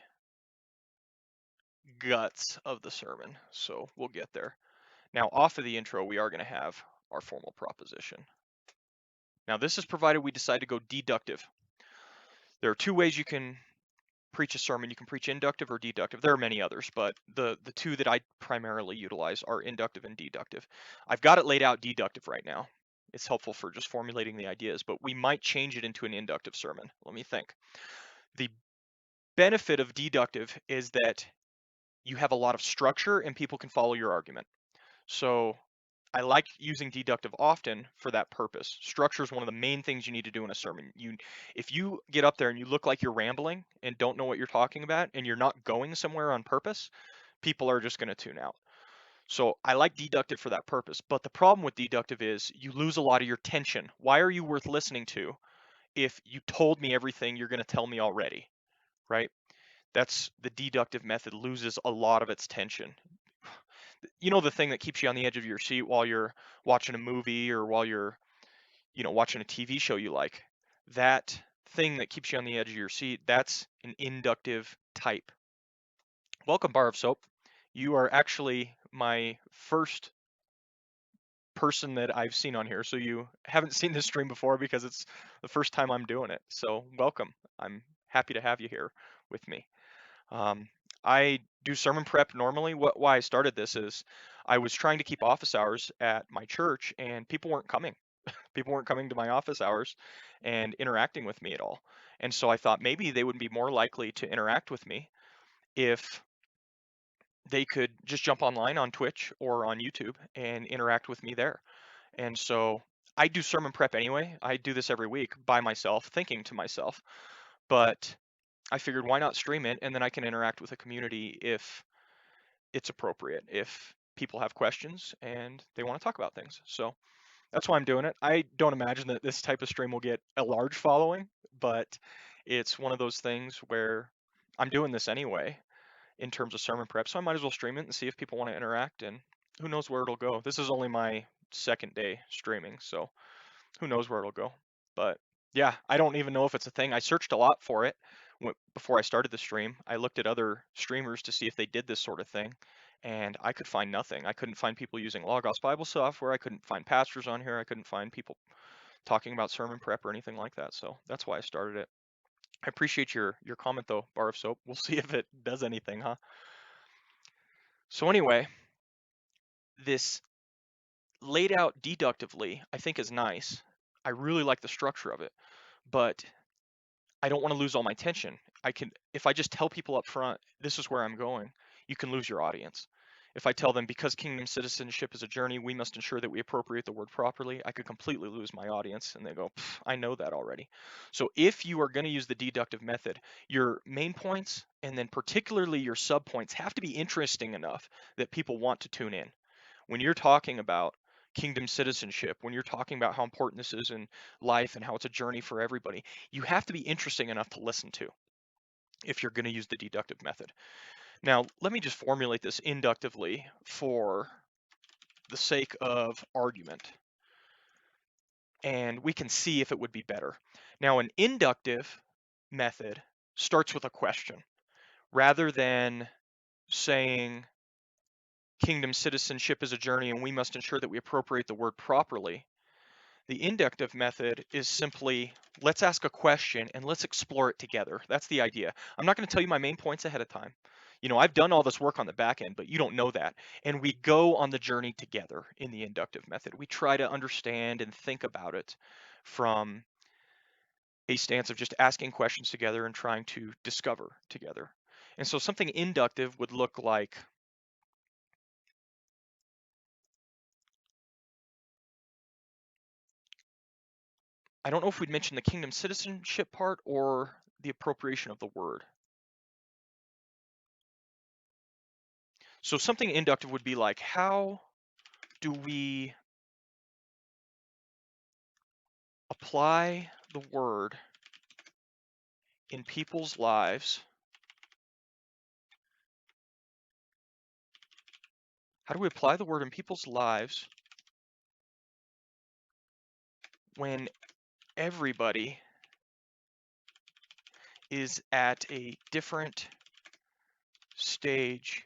guts of the sermon, so we'll get there. Now, off of the intro, we are going to have our formal proposition. Now, this is provided we decide to go deductive. There are two ways you can preach a sermon. You can preach inductive or deductive. There are many others, but the two that I primarily utilize are inductive and deductive. I've got it laid out deductive right now. It's helpful for just formulating the ideas, but we might change it into an inductive sermon. Let me think. The benefit of deductive is that you have a lot of structure and people can follow your argument. So I like using deductive often for that purpose. Structure is one of the main things you need to do in a sermon. If you get up there and you look like you're rambling and don't know what you're talking about and you're not going somewhere on purpose, people are just going to tune out. So I like deductive for that purpose. But the problem with deductive is you lose a lot of your tension. Why are you worth listening to if you told me everything you're going to tell me already, right? That's the deductive method loses a lot of its tension. You know, the thing that keeps you on the edge of your seat while you're watching a movie or while you're, watching a TV show you like. That thing that keeps you on the edge of your seat, that's an inductive type. Welcome, Bar of Soap. You are actually my first person that I've seen on here. So you haven't seen this stream before because it's the first time I'm doing it. So welcome. I'm happy to have you here with me. I do sermon prep normally. Why I started this is I was trying to keep office hours at my church and people weren't coming. People weren't coming to my office hours and interacting with me at all. And so I thought maybe they would be more likely to interact with me if they could just jump online on Twitch or on YouTube and interact with me there. And so I do sermon prep anyway. I do this every week by myself, thinking to myself, but I figured why not stream it and then I can interact with the community if it's appropriate, if people have questions and they want to talk about things. So that's why I'm doing it. I don't imagine that this type of stream will get a large following, but it's one of those things where I'm doing this anyway in terms of sermon prep, so I might as well stream it and see if people want to interact, and who knows where it'll go. This is only my second day streaming, so who knows where it'll go. But yeah, I don't even know if it's a thing. I searched a lot for it before I started the stream. I looked at other streamers to see if they did this sort of thing, and I could find nothing. I couldn't find people using Logos Bible software. I couldn't find pastors on here. I couldn't find people talking about sermon prep or anything like that. So that's why I started it. I appreciate your comment though, Bar of Soap. We'll see if it does anything, huh? So anyway, this laid out deductively, I think is nice. I really like the structure of it, but I don't want to lose all my tension. If I just tell people up front, this is where I'm going, you can lose your audience. If I tell them because kingdom citizenship is a journey, we must ensure that we appropriate the word properly, I could completely lose my audience and they go, I know that already. So if you are going to use the deductive method, your main points and then particularly your subpoints have to be interesting enough that people want to tune in. When you're talking about kingdom citizenship, when you're talking about how important this is in life and how it's a journey for everybody, you have to be interesting enough to listen to if you're going to use the deductive method. Now, let me just formulate this inductively for the sake of argument, and we can see if it would be better. Now, an inductive method starts with a question. Rather than saying kingdom citizenship is a journey and we must ensure that we appropriate the word properly, the inductive method is simply, let's ask a question and let's explore it together. That's the idea. I'm not going to tell you my main points ahead of time. I've done all this work on the back end, but you don't know that. And we go on the journey together in the inductive method. We try to understand and think about it from a stance of just asking questions together and trying to discover together. And so something inductive would look like, I don't know if we'd mention the kingdom citizenship part or the appropriation of the word. So something inductive would be like, how do we apply the word in people's lives? How do we apply the word in people's lives when everybody is at a different stage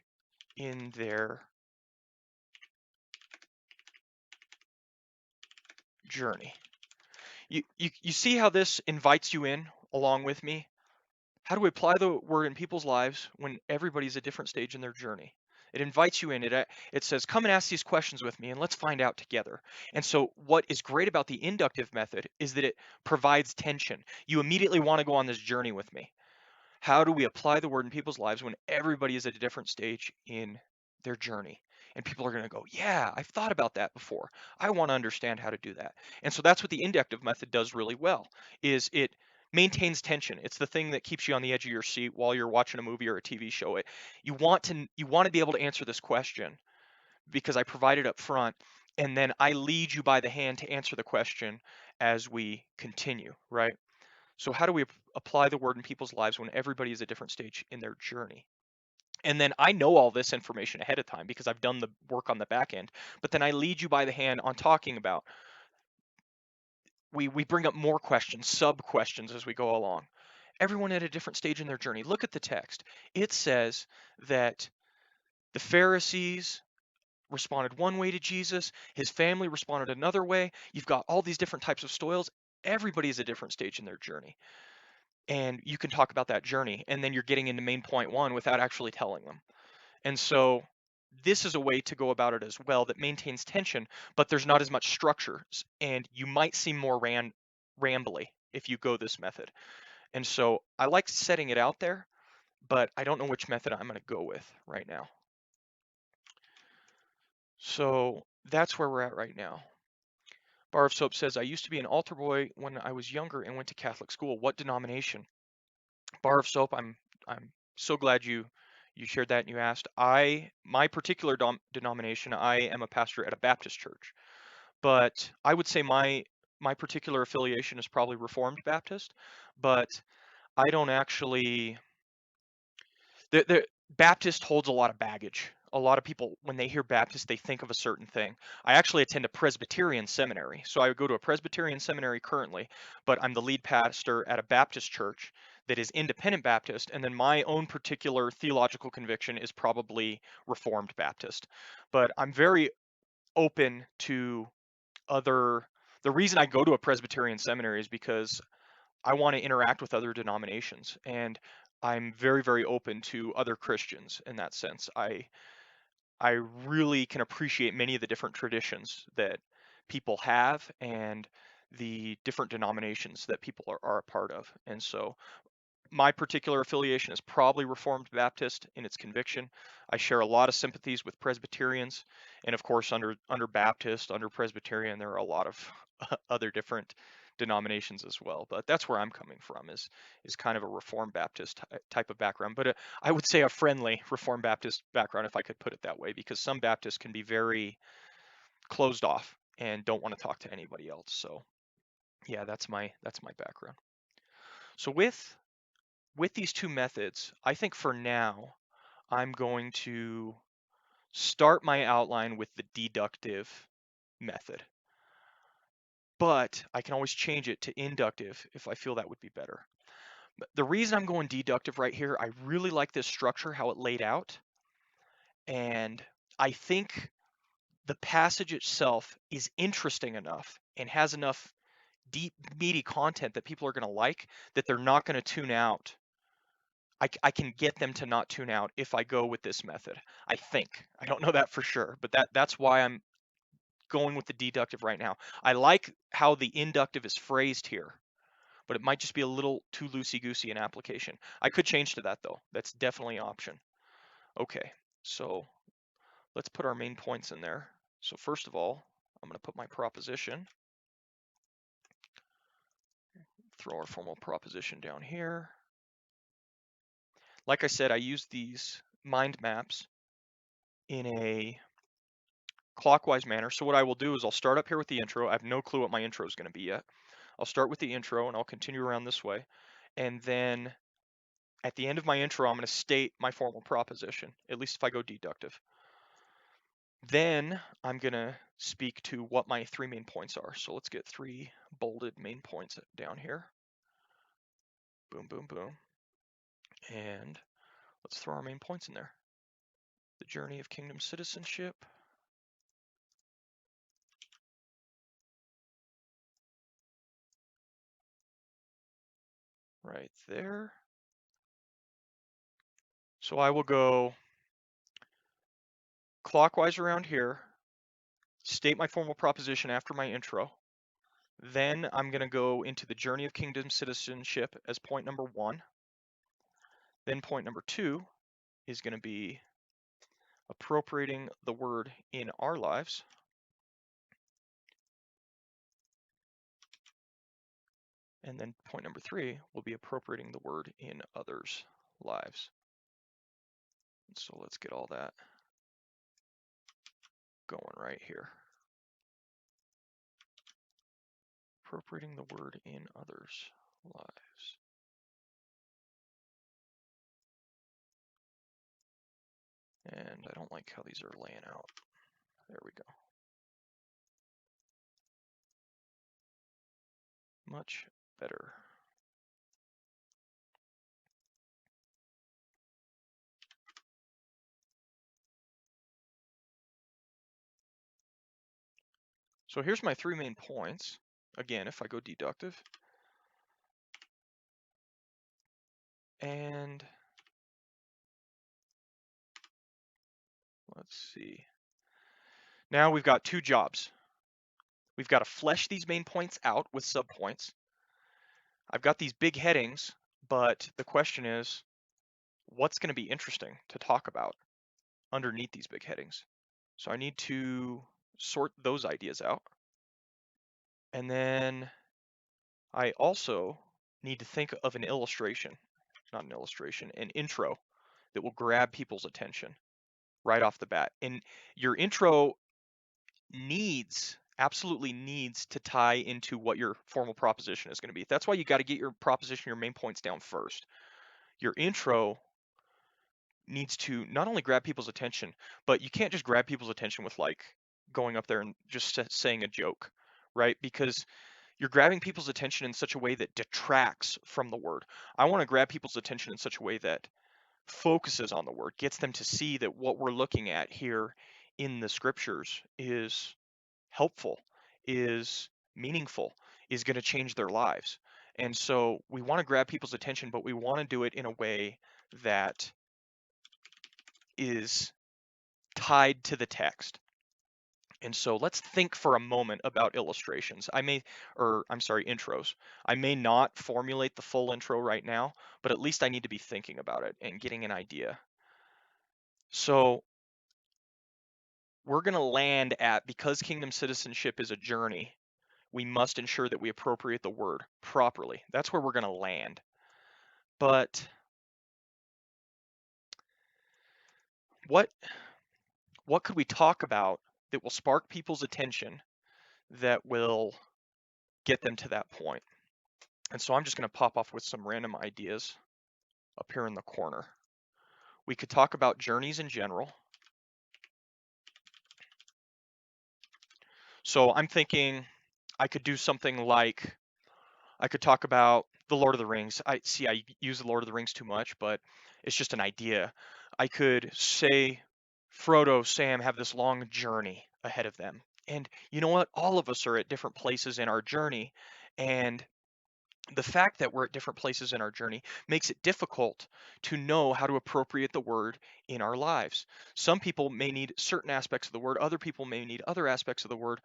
in their journey? You see how this invites you in along with me? How do we apply the word in people's lives when everybody's at a different stage in their journey? It invites you in. It says, come and ask these questions with me and let's find out together. And so what is great about the inductive method is that it provides tension. You immediately want to go on this journey with me. How do we apply the word in people's lives when everybody is at a different stage in their journey? And people are going to go, yeah, I've thought about that before. I want to understand how to do that. And so that's what the inductive method does really well, is it maintains tension. It's the thing that keeps you on the edge of your seat while you're watching a movie or a TV show. You want to be able to answer this question because I provide it up front, and then I lead you by the hand to answer the question as we continue, right? So how do we apply the word in people's lives when everybody is at a different stage in their journey? And then I know all this information ahead of time because I've done the work on the back end, but then I lead you by the hand on talking about, we bring up more questions, sub questions as we go along. Everyone at a different stage in their journey. Look at the text. It says that the Pharisees responded one way to Jesus, his family responded another way. You've got all these different types of styles. Everybody's at a different stage in their journey. And you can talk about that journey, and then you're getting into main point one without actually telling them. And so this is a way to go about it as well that maintains tension, but there's not as much structure, and you might seem more rambly if you go this method. And so I like setting it out there, but I don't know which method I'm going to go with right now. So that's where we're at right now. Bar of Soap says, I used to be an altar boy when I was younger and went to Catholic school. What denomination? Bar of Soap, I'm so glad you shared that and you asked. My particular denomination, I am a pastor at a Baptist church, but I would say my particular affiliation is probably Reformed Baptist, but I don't actually. The Baptist holds a lot of baggage. A lot of people, when they hear Baptist, they think of a certain thing. I actually attend a Presbyterian seminary. So I would go to a Presbyterian seminary currently, but I'm the lead pastor at a Baptist church that is independent Baptist. And then my own particular theological conviction is probably Reformed Baptist. But I'm very open to other. The reason I go to a Presbyterian seminary is because I want to interact with other denominations, and I'm very, very open to other Christians in that sense. I really can appreciate many of the different traditions that people have and the different denominations that people are a part of. And so my particular affiliation is probably Reformed Baptist in its conviction. I share a lot of sympathies with Presbyterians, and of course, under Baptist, under Presbyterian, there are a lot of other different denominations as well. But that's where I'm coming from, is kind of a Reformed Baptist type of background. But I would say a friendly Reformed Baptist background, if I could put it that way, because some Baptists can be very closed off and don't want to talk to anybody else. So yeah, that's my background. So with these two methods, I think for now, I'm going to start my outline with the deductive method. But I can always change it to inductive if I feel that would be better. But the reason I'm going deductive right here, I really like this structure, how it laid out. And I think the passage itself is interesting enough and has enough deep, meaty content that people are going to like that they're not going to tune out. I can get them to not tune out if I go with this method. I think. I don't know that for sure, but that's why I'm going with the deductive right now. I like how the inductive is phrased here, but it might just be a little too loosey-goosey in application. I could change to that though. That's definitely an option. Okay, so let's put our main points in there. So first of all, I'm going to put my proposition. throw our formal proposition down here. Like I said, I use these mind maps in a clockwise manner. So what I will do is I'll start up here with the intro. I have no clue what my intro is going to be yet. I'll start with the intro and I'll continue around this way. And then at the end of my intro, I'm going to state my formal proposition, at least if I go deductive. Then I'm going to speak to what my 3 main points are. So let's get 3 bolded main points down here. Boom, boom, boom. And let's throw our main points in there. The journey of kingdom citizenship. Right there. So I will go clockwise around here, state my formal proposition after my intro. Then I'm going to go into the journey of kingdom citizenship as point number 1. Then point number 2 is going to be appropriating the word in our lives. And then point number 3 will be appropriating the word in others' lives. So let's get all that going right here. Appropriating the word in others' lives. And I don't like how these are laying out. There we go. Much better. So here's my 3 main points. Again, if I go deductive. And let's see. Now we've got 2 jobs. We've got to flesh these main points out with subpoints. I've got these big headings, but the question is, what's going to be interesting to talk about underneath these big headings? So I need to sort those ideas out. And then I also need to think of an illustration, not an illustration, an intro that will grab people's attention right off the bat. And your intro absolutely needs to tie into what your formal proposition is going to be. That's why you got to get your proposition, your main points down first. Your intro needs to not only grab people's attention, but you can't just grab people's attention with like going up there and just saying a joke, right? Because you're grabbing people's attention in such a way that detracts from the word. I want to grab people's attention in such a way that focuses on the word, gets them to see that what we're looking at here in the scriptures is helpful, is meaningful, is going to change their lives. And so we want to grab people's attention, but we want to do it in a way that is tied to the text. And so let's think for a moment about illustrations. Intros. I may not formulate the full intro right now, but at least I need to be thinking about it and getting an idea. So we're going to land at, because kingdom citizenship is a journey, we must ensure that we appropriate the word properly. That's where we're going to land. But what could we talk about that will spark people's attention, that will get them to that point? And so I'm just going to pop off with some random ideas up here in the corner. We could talk about journeys in general. So I'm thinking I could do something like, I could talk about the Lord of the Rings. I use the Lord of the Rings too much, but it's just an idea. I could say Frodo, Sam have this long journey ahead of them. And you know what? All of us are at different places in our journey. And the fact that we're at different places in our journey makes it difficult to know how to appropriate the word in our lives. Some people may need certain aspects of the word, other people may need other aspects of the word.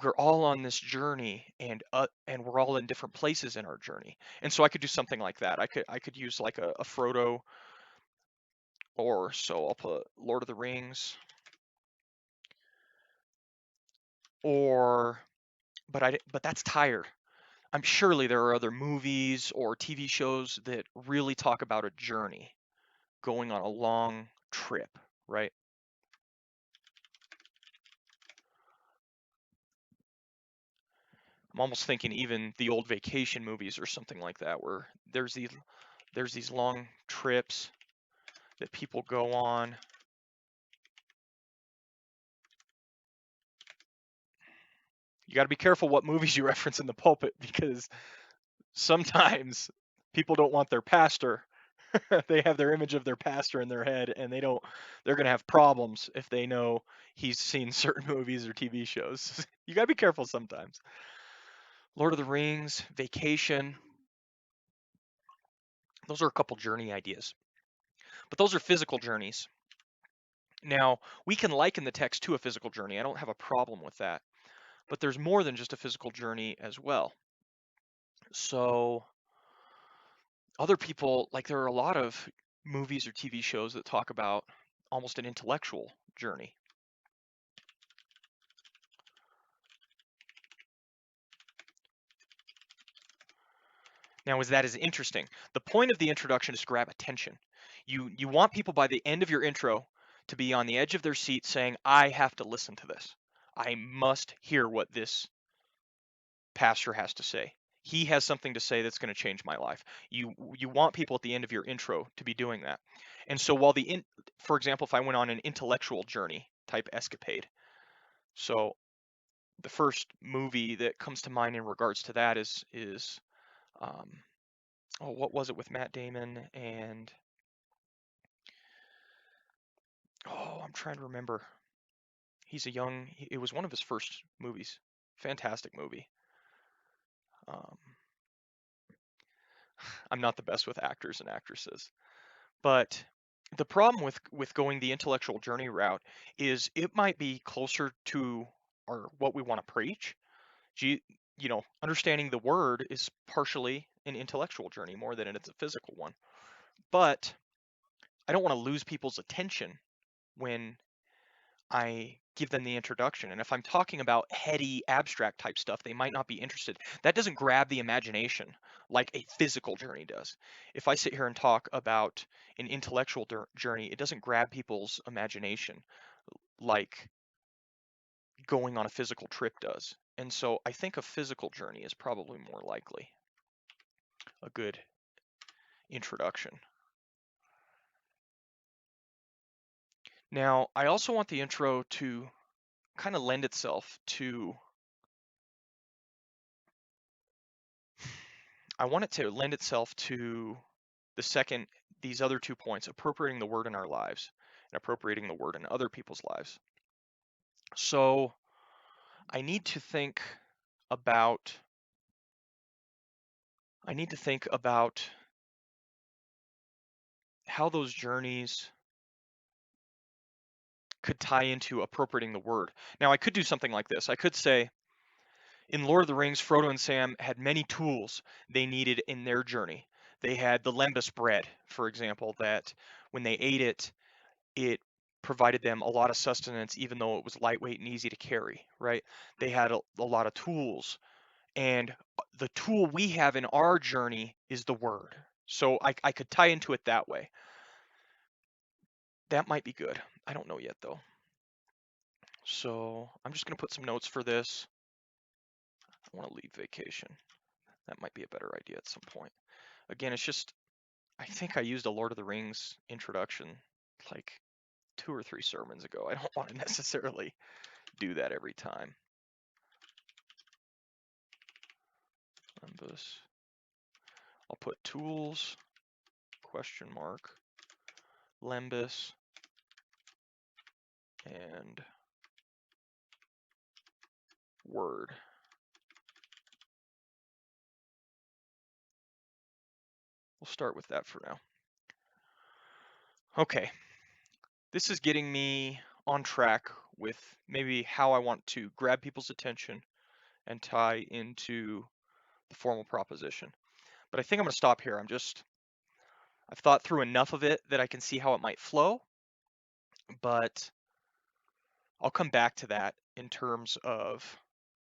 We're all on this journey, and we're all in different places in our journey. And so I could do something like that. I could use like a Frodo, or so I'll put Lord of the Rings, or but that's tired. I'm surely there are other movies or TV shows that really talk about a journey, going on a long trip, right? I'm almost thinking even the old vacation movies or something like that, where there's these long trips that people go on. You got to be careful what movies you reference in the pulpit, because sometimes people don't want their pastor. They have their image of their pastor in their head, and they're going to have problems if they know he's seen certain movies or TV shows. You got to be careful sometimes. Lord of the Rings, Vacation, those are a couple journey ideas. But those are physical journeys. Now, we can liken the text to a physical journey. I don't have a problem with that. But there's more than just a physical journey as well. So, other people, like, there are a lot of movies or TV shows that talk about almost an intellectual journey. Now, that is interesting. The point of the introduction is to grab attention. You want people by the end of your intro to be on the edge of their seat saying, I have to listen to this. I must hear what this pastor has to say. He has something to say that's going to change my life. You want people at the end of your intro to be doing that. And so while for example, if I went on an intellectual journey type escapade, so the first movie that comes to mind in regards to that is um, oh, what was it with Matt Damon and oh, I'm trying to remember. It was one of his first movies. Fantastic movie. Um, I'm not the best with actors and actresses. But the problem with going the intellectual journey route is it might be closer to our what we want to preach. You, understanding the word is partially an intellectual journey more than it's a physical one. But I don't want to lose people's attention when I give them the introduction. And if I'm talking about heady, abstract type stuff, they might not be interested. That doesn't grab the imagination like a physical journey does. If I sit here and talk about an intellectual journey, it doesn't grab people's imagination like going on a physical trip does. And so I think a physical journey is probably more likely a good introduction. Now, I also want the intro to kind of lend itself to I want it to lend itself to these other 2 points, appropriating the word in our lives and appropriating the word in other people's lives. So I need to think about how those journeys could tie into appropriating the word. Now, I could do something like this. I could say, in Lord of the Rings, Frodo and Sam had many tools they needed in their journey. They had the lembas bread, for example, that when they ate it, it provided them a lot of sustenance, even though it was lightweight and easy to carry, right? They had a lot of tools. And the tool we have in our journey is the word. So I could tie into it that way. That might be good. I don't know yet, though. So I'm just going to put some notes for this. I want to leave vacation. That might be a better idea at some point. Again, it's just, I think I used a Lord of the Rings introduction like 2 or 3 sermons ago. I don't want to necessarily do that every time. Lembas. I'll put tools, question mark, lembas, and word. We'll start with that for now. Okay, this is getting me on track with maybe how I want to grab people's attention and tie into the formal proposition. But I think I'm going to stop here. I've thought through enough of it that I can see how it might flow, but I'll come back to that in terms of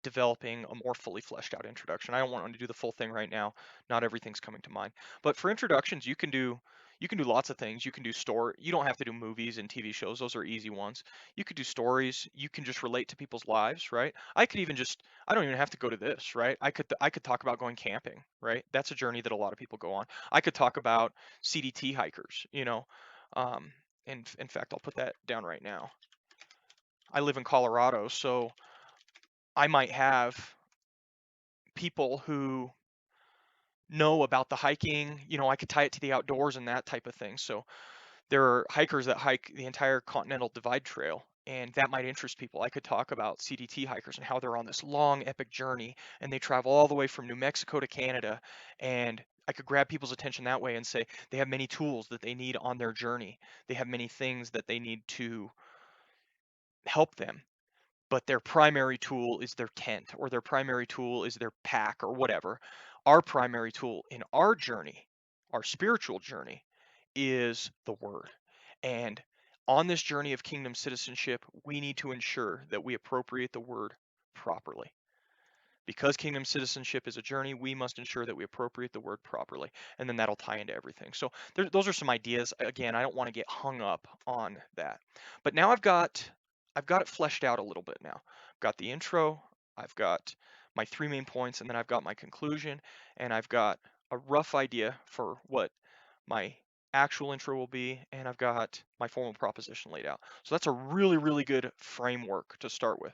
developing a more fully fleshed out introduction. I don't want to do the full thing right now. Not everything's coming to mind. But for introductions, you can do lots of things. You can do story. You don't have to do movies and TV shows. Those are easy ones. You could do stories. You can just relate to people's lives, right? I could even just I don't even have to go to this, right? I could talk about going camping, right? That's a journey that a lot of people go on. I could talk about CDT hikers, Um, in fact, I'll put that down right now. I live in Colorado, so I might have people who know about the hiking. I could tie it to the outdoors and that type of thing. So there are hikers that hike the entire Continental Divide Trail, and that might interest people. I could talk about CDT hikers and how they're on this long, epic journey, and they travel all the way from New Mexico to Canada. And I could grab people's attention that way and say they have many tools that they need on their journey. They have many things that they need to help them, but their primary tool is their tent, or their primary tool is their pack, or whatever. Our primary tool in our journey, our spiritual journey, is the Word. And on this journey of kingdom citizenship, we need to ensure that we appropriate the Word properly. Because kingdom citizenship is a journey, we must ensure that we appropriate the word properly, and then that'll tie into everything. So those are some ideas. Again, I don't want to get hung up on that. But now I've got it fleshed out a little bit now. I've got the intro, I've got my three main points, and then I've got my conclusion, and I've got a rough idea for what my actual intro will be, and I've got my formal proposition laid out. So that's a really, really good framework to start with.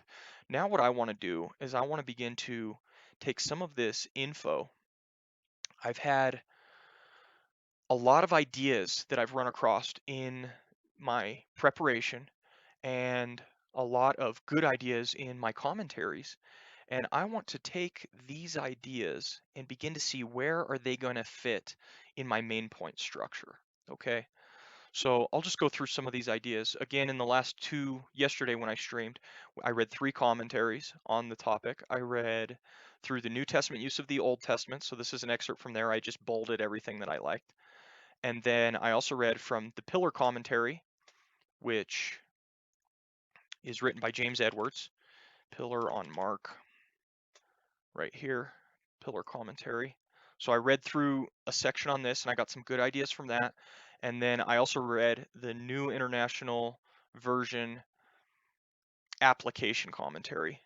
Now what I want to do is I want to begin to take some of this info. I've had a lot of ideas that I've run across in my preparation, and a lot of good ideas in my commentaries. And I want to take these ideas and begin to see where are they going to fit in my main point structure. Okay, so I'll just go through some of these ideas. Again, in the last two, yesterday when I streamed, I read three commentaries on the topic. I read through the New Testament use of the Old Testament. So this is an excerpt from there. I just bolded everything that I liked. And then I also read from the Pillar commentary, which is written by James Edwards. Pillar on Mark, right here, Pillar commentary. So I read through a section on this and I got some good ideas from that. And then I also read the New International Version application commentary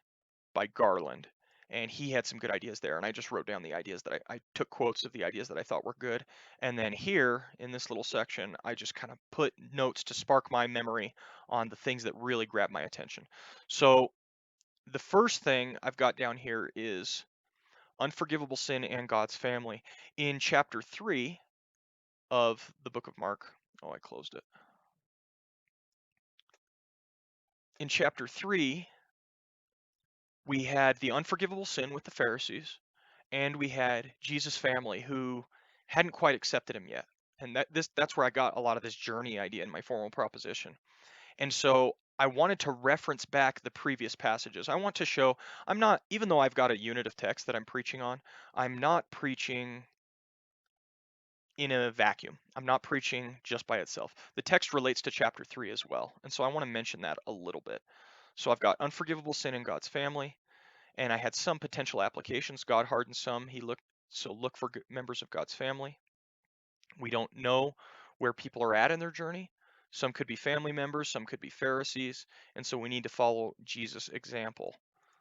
by Garland. And he had some good ideas there. And I just wrote down the ideas that I took quotes of the ideas that I thought were good. And then here in this little section, I just kind of put notes to spark my memory on the things that really grabbed my attention. So the first thing I've got down here is unforgivable sin and God's family. In chapter 3 of the book of Mark, oh, I closed it. In chapter 3, we had the unforgivable sin with the Pharisees, and we had Jesus' family who hadn't quite accepted him yet. And that's where I got a lot of this journey idea in my formal proposition. And so I wanted to reference back the previous passages. I want to show I'm not, even though I've got a unit of text that I'm preaching on, I'm not preaching in a vacuum. I'm not preaching just by itself. The text relates to chapter 3 as well. And so I want to mention that a little bit. So I've got unforgivable sin in God's family, and I had some potential applications. God hardened some. So look for members of God's family. We don't know where people are at in their journey. Some could be family members, some could be Pharisees, and so we need to follow Jesus' example.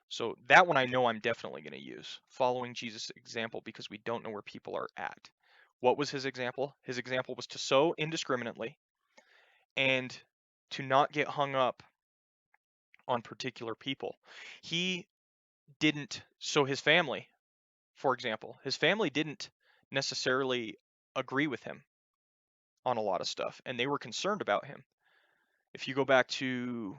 So that one I know I'm definitely going to use, following Jesus' example, because we don't know where people are at. What was his example? His example was to sow indiscriminately and to not get hung up on particular people. He didn't, so his family, for example, his family didn't necessarily agree with him on a lot of stuff, and they were concerned about him. If you go back to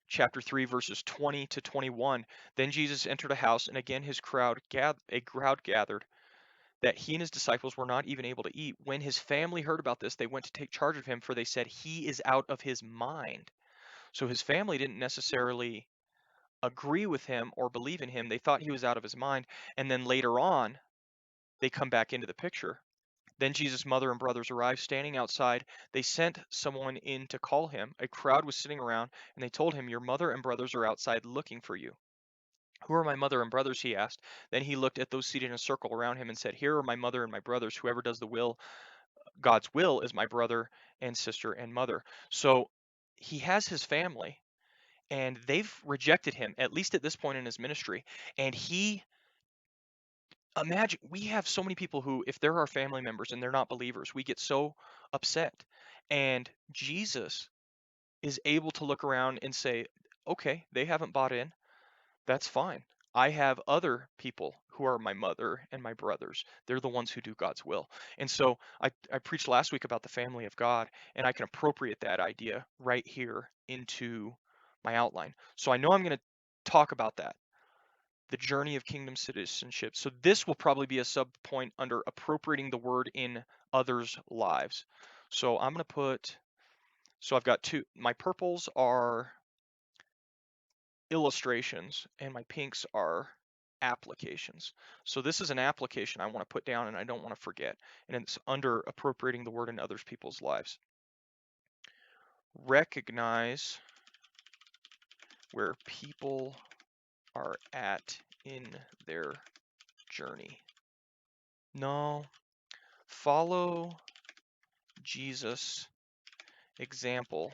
chapter 3, verses 20 to 21, then Jesus entered a house, and again a crowd gathered, that he and his disciples were not even able to eat. When his family heard about this, they went to take charge of him, for they said, he is out of his mind. So his family didn't necessarily agree with him or believe in him. They thought he was out of his mind. And then later on, they come back into the picture. Then Jesus' mother and brothers arrived, standing outside. They sent someone in to call him. A crowd was sitting around, and they told him, your mother and brothers are outside looking for you. Who are my mother and brothers? He asked. Then he looked at those seated in a circle around him and said, Here are my mother and my brothers. Whoever does the will, God's will, is my brother and sister and mother. So he has his family, and they've rejected him, at least at this point in his ministry. And imagine, we have so many people who, if they're our family members and they're not believers, we get so upset. And Jesus is able to look around and say, okay, they haven't bought in. That's fine. I have other people who are my mother and my brothers. They're the ones who do God's will. And so I preached last week about the family of God, and I can appropriate that idea right here into my outline. So I know I'm going to talk about that, the journey of kingdom citizenship. So this will probably be a sub point under appropriating the word in others' lives. So I'm going to put, so I've got two, my purples are illustrations and my pinks are applications. So this is an application I want to put down and I don't want to forget. And it's under appropriating the word in others people's lives. Recognize where people are at in their journey. No, follow Jesus' example.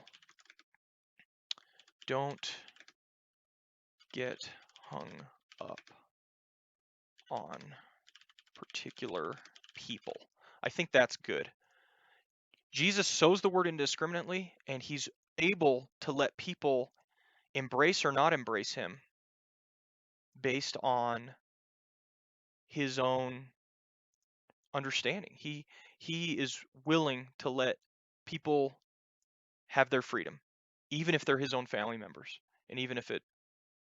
Don't get hung up on particular people. I think that's good. Jesus sows the word indiscriminately, and he's able to let people embrace or not embrace him based on his own understanding. He is willing to let people have their freedom, even if they're his own family members, and even if it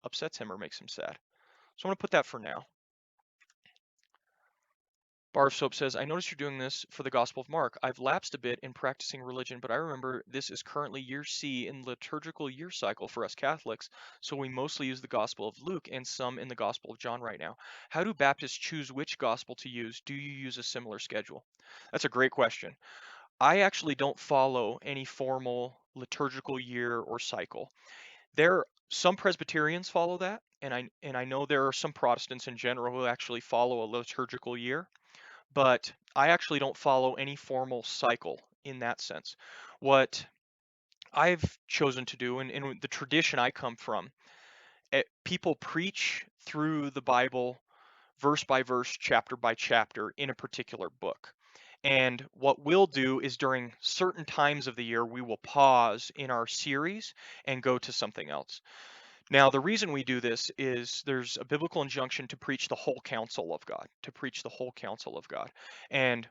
upsets him or makes him sad. So I'm going to put that for now. Bar of Soap says, I notice you're doing this for the Gospel of Mark. I've lapsed a bit in practicing religion, but I remember this is currently year C in the liturgical year cycle for us Catholics, so we mostly use the Gospel of Luke and some in the Gospel of John right now. How do Baptists choose which Gospel to use? Do you use a similar schedule? That's a great question. I actually don't follow any formal liturgical year or cycle. Some Presbyterians follow that, and I know there are some Protestants in general who actually follow a liturgical year, but I actually don't follow any formal cycle in that sense. What I've chosen to do, and the tradition I come from, people preach through the Bible verse by verse, chapter by chapter in a particular book. And what we'll do is during certain times of the year, we will pause in our series and go to something else. Now, the reason we do this is there's a biblical injunction to preach the whole counsel of God, to preach the whole counsel of God. And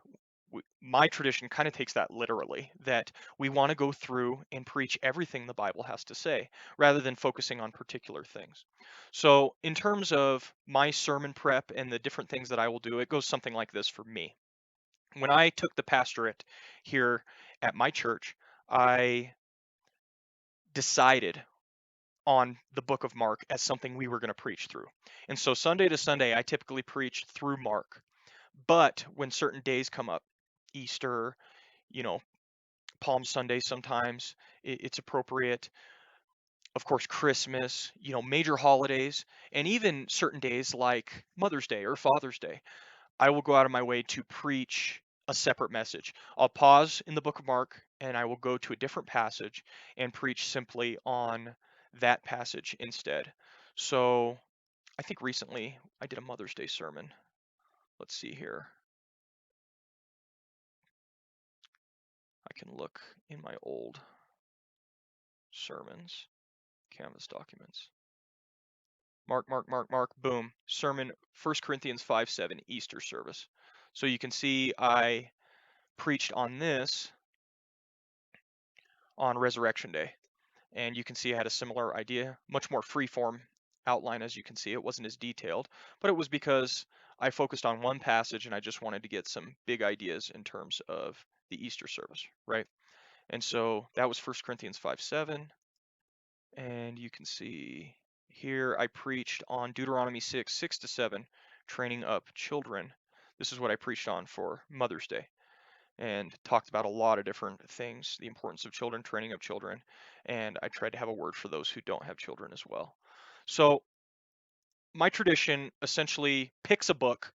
my tradition kind of takes that literally, that we want to go through and preach everything the Bible has to say, rather than focusing on particular things. So in terms of my sermon prep and the different things that I will do, it goes something like this for me. When I took the pastorate here at my church, I decided on the book of Mark as something we were going to preach through. And so Sunday to Sunday, I typically preach through Mark. But when certain days come up, Easter, you know, Palm Sunday sometimes, it's appropriate. Of course, Christmas, major holidays, and even certain days like Mother's Day or Father's Day, I will go out of my way to preach a separate message. I'll pause in the book of Mark and I will go to a different passage and preach simply on that passage instead. So I think recently I did a Mother's Day sermon. Let's see here. I can look in my old sermons, Canvas documents. Mark, boom. Sermon, 1 Corinthians 5:7, Easter service. So you can see I preached on this on Resurrection Day. And you can see I had a similar idea, much more free-form outline as you can see. It wasn't as detailed, but it was because I focused on one passage and I just wanted to get some big ideas in terms of the Easter service, right? And so that was 1 Corinthians 5:7. And you can see here I preached on Deuteronomy 6:6-7, training up children. This is what I preached on for Mother's Day and talked about a lot of different things, the importance of children, training up children, and I tried to have a word for those who don't have children as well. So my tradition essentially picks a book.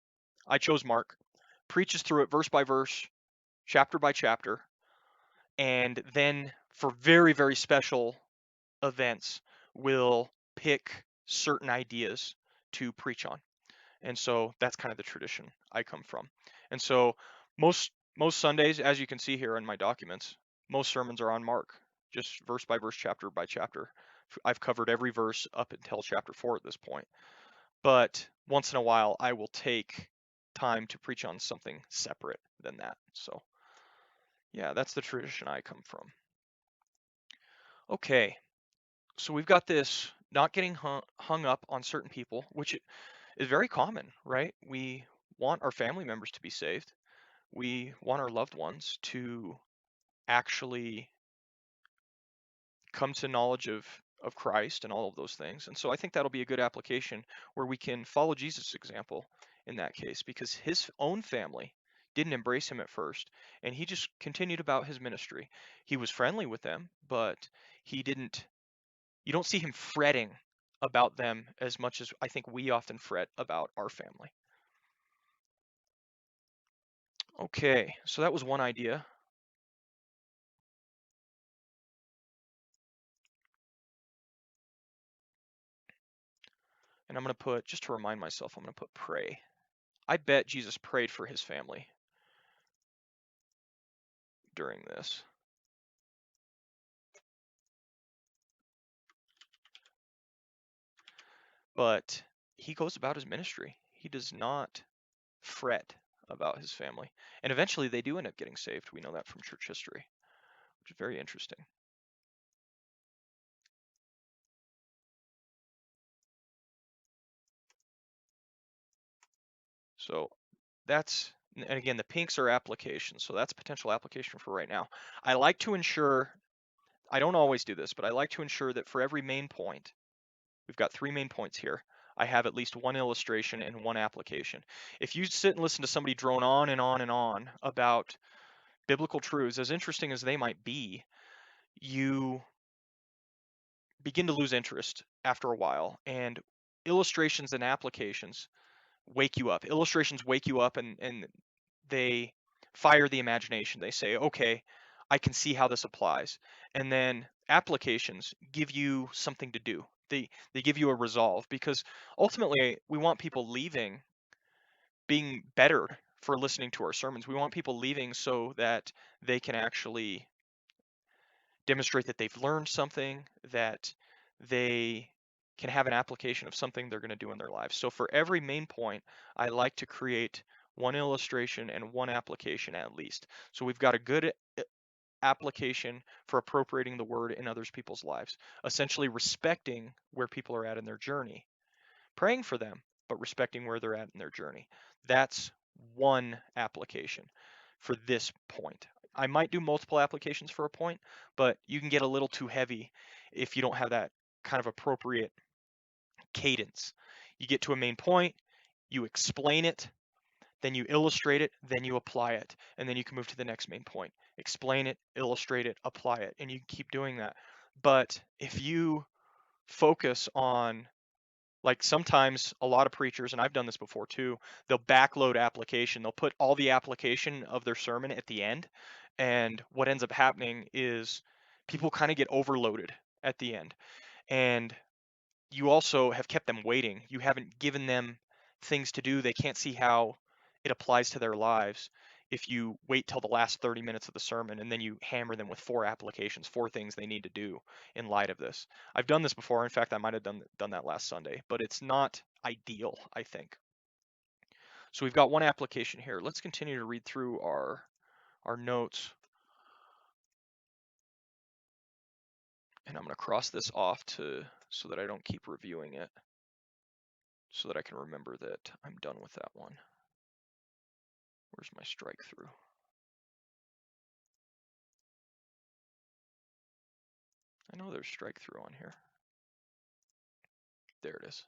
I chose Mark, preaches through it verse by verse, chapter by chapter, and then for very, very special events, will pick certain ideas to preach on. And so that's kind of the tradition I come from. And so most Sundays, as you can see here in my documents, most sermons are on Mark, just verse by verse, chapter by chapter. I've covered every verse up until chapter 4 at this point. But once in a while, I will take time to preach on something separate than that. So yeah, that's the tradition I come from. Okay, so we've got this not getting hung up on certain people, which is very common, right? We want our family members to be saved. We want our loved ones to actually come to knowledge of Christ and all of those things. And so I think that'll be a good application where we can follow Jesus' example in that case, because his own family didn't embrace him at first, and he just continued about his ministry. He was friendly with them, but he didn't, you don't see him fretting about them as much as I think we often fret about our family. Okay, so that was one idea. And I'm going to put, just to remind myself, I'm going to put pray. I bet Jesus prayed for his family during this. But he goes about his ministry. He does not fret about his family. And eventually they do end up getting saved. We know that from church history, which is very interesting. So that's, and again, the pinks are applications. So that's potential application for right now. I like to ensure, I don't always do this, but I like to ensure that for every main point, we've got 3 main points here, I have at least 1 illustration and 1 application. If you sit and listen to somebody drone on and on and on about biblical truths, as interesting as they might be, you begin to lose interest after a while, and illustrations and applications wake you up. Illustrations wake you up, and they fire the imagination. They say, okay, I can see how this applies. And then applications give you something to do. They give you a resolve, because ultimately we want people leaving being better for listening to our sermons. We want people leaving so that they can actually demonstrate that they've learned something, that they can have an application of something they're going to do in their lives. So for every main point, I like to create 1 illustration and 1 application at least. So we've got a good application for appropriating the word in others people's lives, essentially respecting where people are at in their journey, praying for them, but respecting where they're at in their journey. That's 1 application for this point. I might do multiple applications for a point, but you can get a little too heavy if you don't have that kind of appropriate cadence. You get to a main point, you explain it, then you illustrate it, then you apply it, and then you can move to the next main point. Explain it, illustrate it, apply it, and you keep doing that. But if you focus on, like, sometimes a lot of preachers, and I've done this before too, they'll backload application. They'll put all the application of their sermon at the end. And what ends up happening is people kind of get overloaded at the end. And you also have kept them waiting. You haven't given them things to do. They can't see how it applies to their lives if you wait till the last 30 minutes of the sermon and then you hammer them with 4 applications, 4 things they need to do in light of this. I've done this before. In fact, I might have done that last Sunday, but it's not ideal, I think. So we've got 1 application here. Let's continue to read through our notes. And I'm going to cross this off so that I don't keep reviewing it, so that I can remember that I'm done with that one. Where's my strike through? I know there's strike through on here. There it is.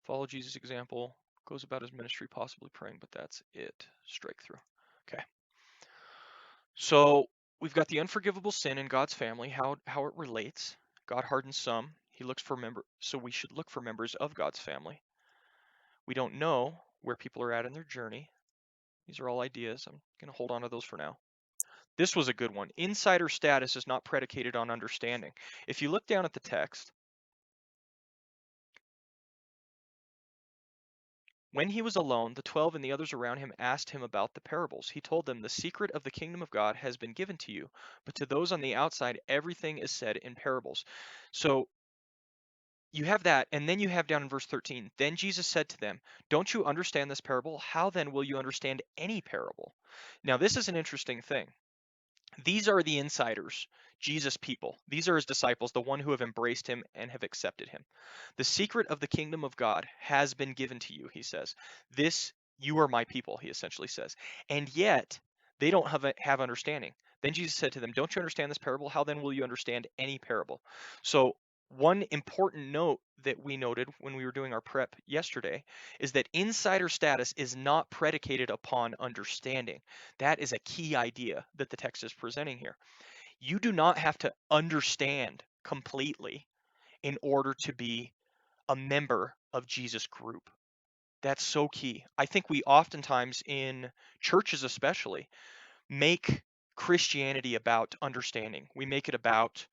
Follow Jesus' example, goes about his ministry, possibly praying, but that's it. Strike through. Okay. So we've got the unforgivable sin in God's family, how it relates. God hardens some, He looks for so we should look for members of God's family. We don't know where people are at in their journey. These are all ideas. I'm going to hold on to those for now. This was a good one. Insider status is not predicated on understanding. If you look down at the text, when he was alone, the 12 and the others around him asked him about the parables. He told them, "The secret of the kingdom of God has been given to you, but to those on the outside, everything is said in parables." So you have that, and then you have down in verse 13, "Then Jesus said to them, 'Don't you understand this parable? How then will you understand any parable?'" Now, this is an interesting thing. These are the insiders, Jesus' people. These are his disciples, the one who have embraced him and have accepted him. "The secret of the kingdom of God has been given to you," he says. "This, you are my people," he essentially says. And yet, they don't have understanding. Then Jesus said to them, "Don't you understand this parable? How then will you understand any parable?" So, one important note that we noted when we were doing our prep yesterday is that insider status is not predicated upon understanding. That is a key idea that the text is presenting here. You do not have to understand completely in order to be a member of Jesus' group. That's so key. I think we oftentimes, in churches especially, make Christianity about understanding. We make it about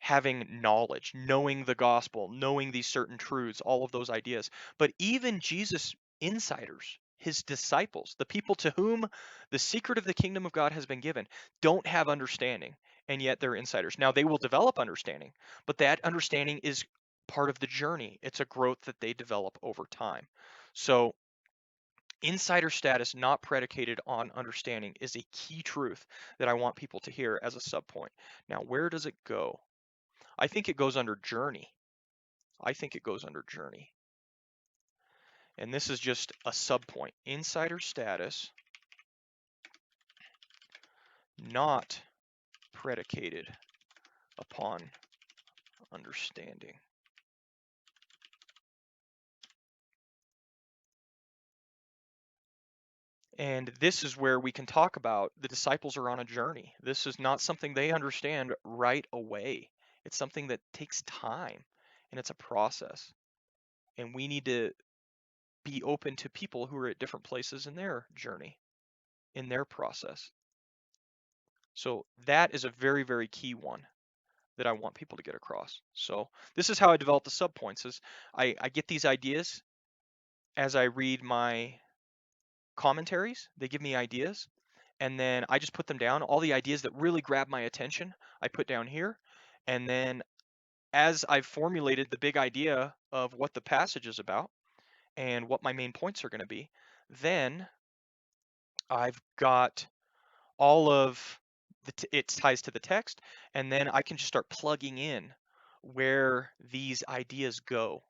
having knowledge, knowing the gospel, knowing these certain truths, all of those ideas. But even Jesus' insiders, his disciples, the people to whom the secret of the kingdom of God has been given, don't have understanding, and yet they're insiders. Now, they will develop understanding, but that understanding is part of the journey. It's a growth that they develop over time. So, insider status not predicated on understanding is a key truth that I want people to hear as a subpoint. Now, where does it go? I think it goes under journey. I think it goes under journey. And this is just a subpoint. Insider status not predicated upon understanding. And this is where we can talk about the disciples are on a journey. This is not something they understand right away. It's something that takes time, and it's a process. And we need to be open to people who are at different places in their journey, in their process. So that is a very, very key one that I want people to get across. So this is how I develop the subpoints. Is I get these ideas as I read my commentaries. They give me ideas, and then I just put them down. All the ideas that really grab my attention, I put down here. And then as I've formulated the big idea of what the passage is about and what my main points are going to be, then I've got all of it ties to the text, and then I can just start plugging in where these ideas go,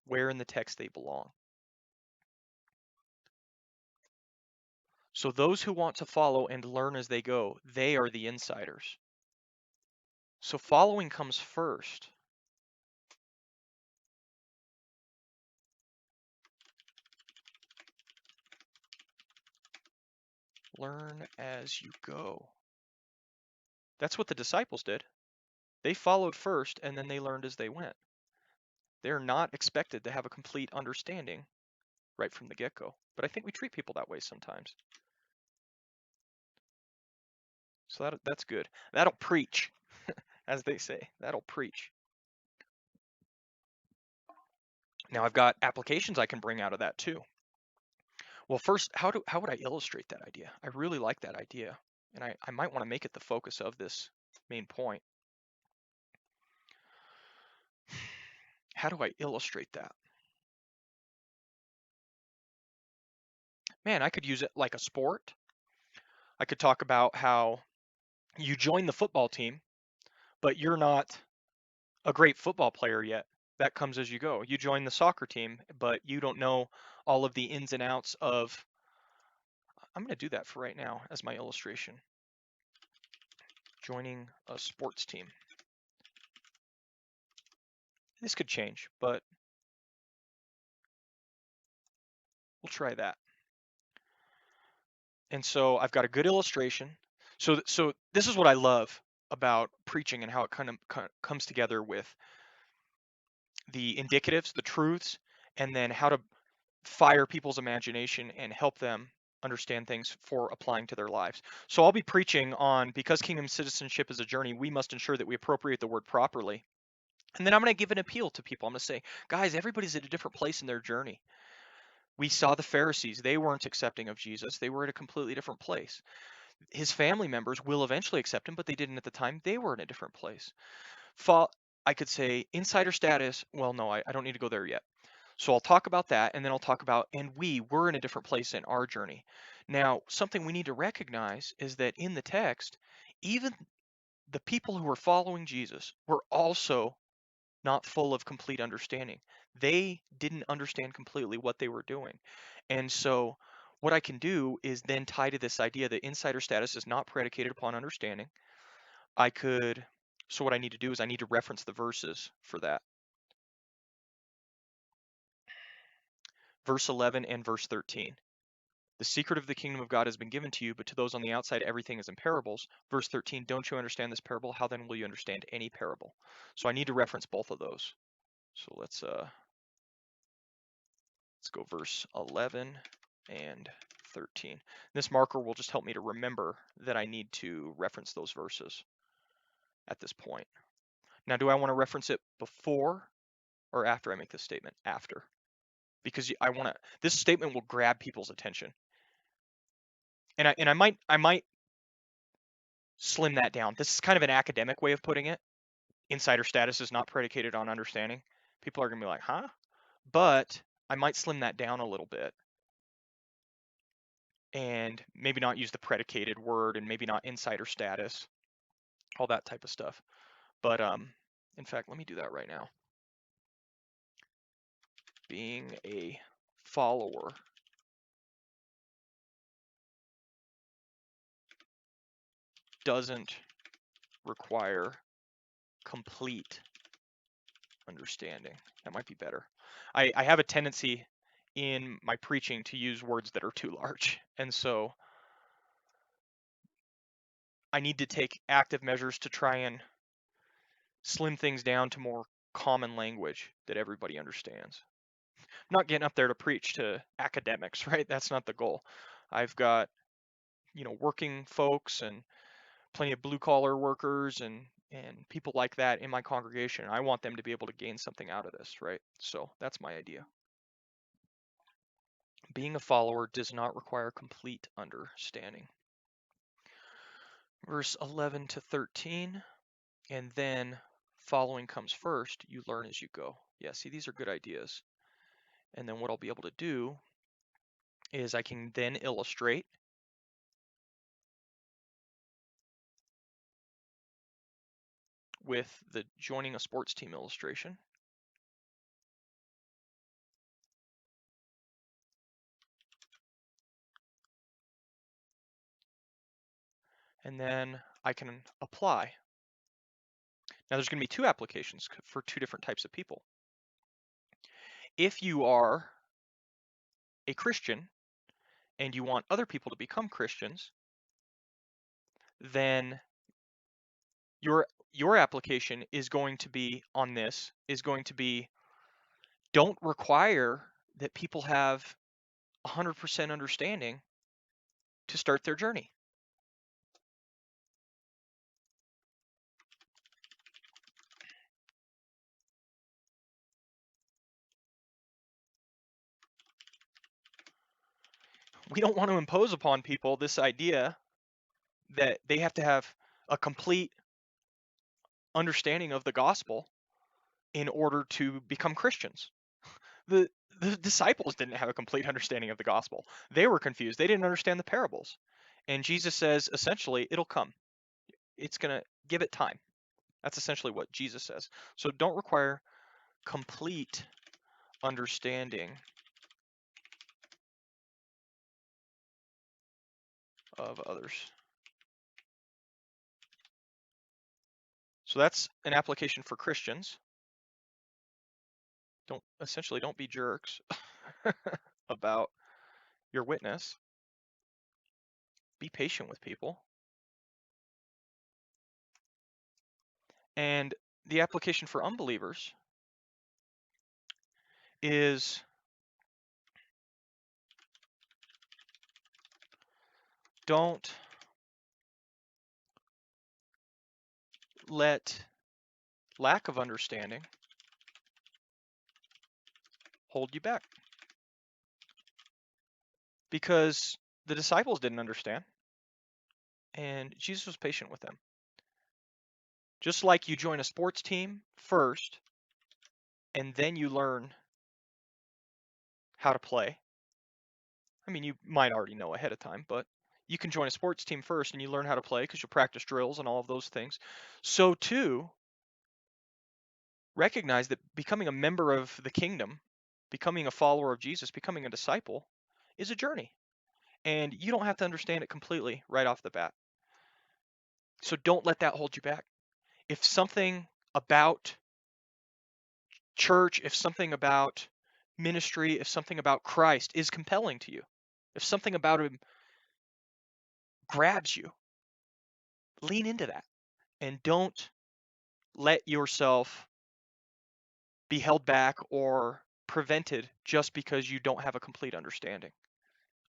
where in the text they belong. So those who want to follow and learn as they go, they are the insiders. So following comes first. Learn as you go. That's what the disciples did. They followed first, and then they learned as they went. They're not expected to have a complete understanding right from the get-go. But I think we treat people that way sometimes. So that's good. That'll preach, as they say. That'll preach. Now I've got applications I can bring out of that too. Well, first, how would I illustrate that idea? I really like that idea, and I might want to make it the focus of this main point. How do I illustrate that? Man, I could use it like a sport. I could talk about how you join the football team, but you're not a great football player yet. That comes as you go. You join the soccer team, but you don't know all of the ins and outs of. I'm going to do that for right now as my illustration. Joining a sports team. This could change, but we'll try that. And so I've got a good illustration. So this is what I love about preaching and how it kind of comes together with the indicatives, the truths, and then how to fire people's imagination and help them understand things for applying to their lives. So I'll be preaching on because kingdom citizenship is a journey, we must ensure that we appropriate the word properly. And then I'm going to give an appeal to people. I'm going to say, guys, everybody's at a different place in their journey. We saw the Pharisees. They weren't accepting of Jesus. They were at a completely different place. His family members will eventually accept him, but they didn't at the time. They were in a different place. I could say insider status. Well, no, I don't need to go there yet. So I'll talk about that, and then I'll talk about, and we're in a different place in our journey. Now, something we need to recognize is that in the text, even the people who were following Jesus were also not full of complete understanding. They didn't understand completely what they were doing. And so what I can do is then tie to this idea that insider status is not predicated upon understanding. I could, so what I need to do is I need to reference the verses for that. Verse 11 and verse 13. The secret of the kingdom of God has been given to you, but to those on the outside, everything is in parables. Verse 13, don't you understand this parable? How then will you understand any parable? So I need to reference both of those. So let's go verse 11 and 13. This marker will just help me to remember that I need to reference those verses at this point. Now, do I want to reference it before or after I make this statement? After. Because this statement will grab people's attention. And I might slim that down. This is kind of an academic way of putting it. Insider status is not predicated on understanding. People are going to be like, huh? But I might slim that down a little bit and maybe not use the predicated word and maybe not insider status, all that type of stuff. But in fact, let me do that right now. Being a follower doesn't require complete understanding. That might be better. I have a tendency in my preaching to use words that are too large. And so I need to take active measures to try and slim things down to more common language that everybody understands. I'm not getting up there to preach to academics, right? That's not the goal. I've got, working folks and plenty of blue collar workers and people like that in my congregation. I want them to be able to gain something out of this, right? So that's my idea. Being a follower does not require complete understanding. Verse 11 to 13, and then following comes first. You learn as you go. Yeah, see, these are good ideas. And then what I'll be able to do is I can then illustrate with the joining a sports team illustration. And then I can apply. Now there's going to be two applications for two different types of people. If you are a Christian and you want other people to become Christians, then your application is going to be on this is going to be don't require that people have 100% understanding to start their journey. We don't want to impose upon people this idea that they have to have a complete understanding of the gospel in order to become Christians. The disciples didn't have a complete understanding of the gospel. They were confused. They didn't understand the parables. And Jesus says, essentially, it'll come. It's going to give it time. That's essentially what Jesus says. So don't require complete understanding of others. So that's an application for Christians. Don't be jerks about your witness. Be patient with people. And the application for unbelievers is don't let lack of understanding hold you back. Because the disciples didn't understand, and Jesus was patient with them. Just like you join a sports team first, and then you learn how to play. I mean, you might already know ahead of time, but you can join a sports team first and you learn how to play because you practice drills and all of those things. So too, recognize that becoming a member of the kingdom, becoming a follower of Jesus, becoming a disciple is a journey. And you don't have to understand it completely right off the bat. So don't let that hold you back. If something about church, if something about ministry, if something about Christ is compelling to you, if something about him grabs you, lean into that and don't let yourself be held back or prevented just because you don't have a complete understanding.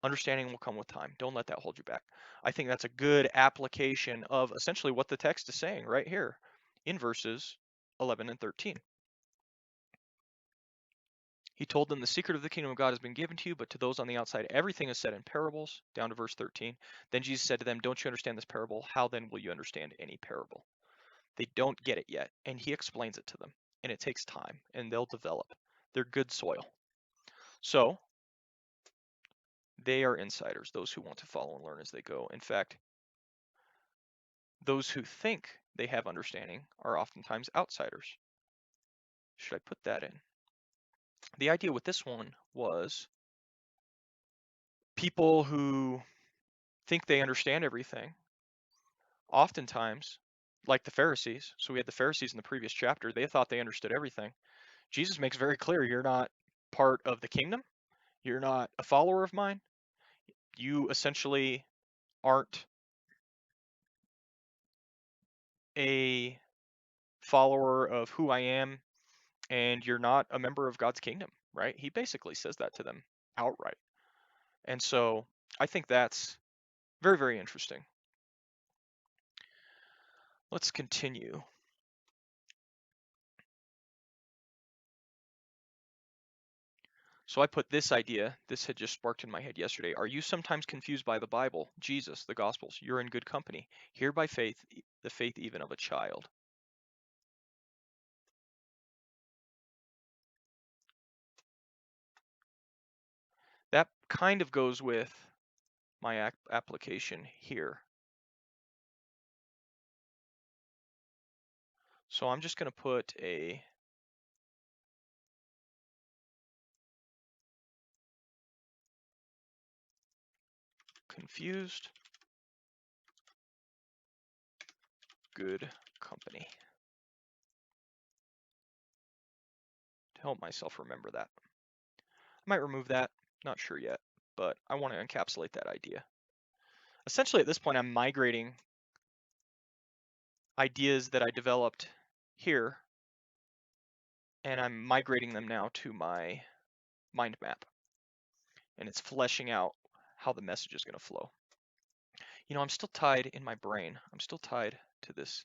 Understanding will come with time. Don't let that hold you back. I think that's a good application of essentially what the text is saying right here in verses 11 and 13. He told them, the secret of the kingdom of God has been given to you, but to those on the outside, everything is said in parables, down to verse 13. Then Jesus said to them, don't you understand this parable? How then will you understand any parable? They don't get it yet, and he explains it to them, and it takes time, and they'll develop. They're good soil. So they are insiders, those who want to follow and learn as they go. In fact, those who think they have understanding are oftentimes outsiders. Should I put that in? The idea with this one was people who think they understand everything, oftentimes, like the Pharisees. So we had the Pharisees in the previous chapter. They thought they understood everything. Jesus makes very clear, you're not part of the kingdom. You're not a follower of mine. You essentially aren't a follower of who I am, and you're not a member of God's kingdom, right? He basically says that to them outright. And so I think that's very, very interesting. Let's continue. So I put this idea, this had just sparked in my head yesterday. Are you sometimes confused by the Bible, Jesus, the Gospels? You're in good company. Here by faith, the faith even of a child. That kind of goes with my application here. So I'm just going to put a confused, good company to help myself remember that. I might remove that, not sure yet, but I want to encapsulate that idea. Essentially at this point I'm migrating ideas that I developed here, and I'm migrating them now to my mind map, and it's fleshing out how the message is going to flow. You know, I'm still tied in my brain. I'm still tied to this.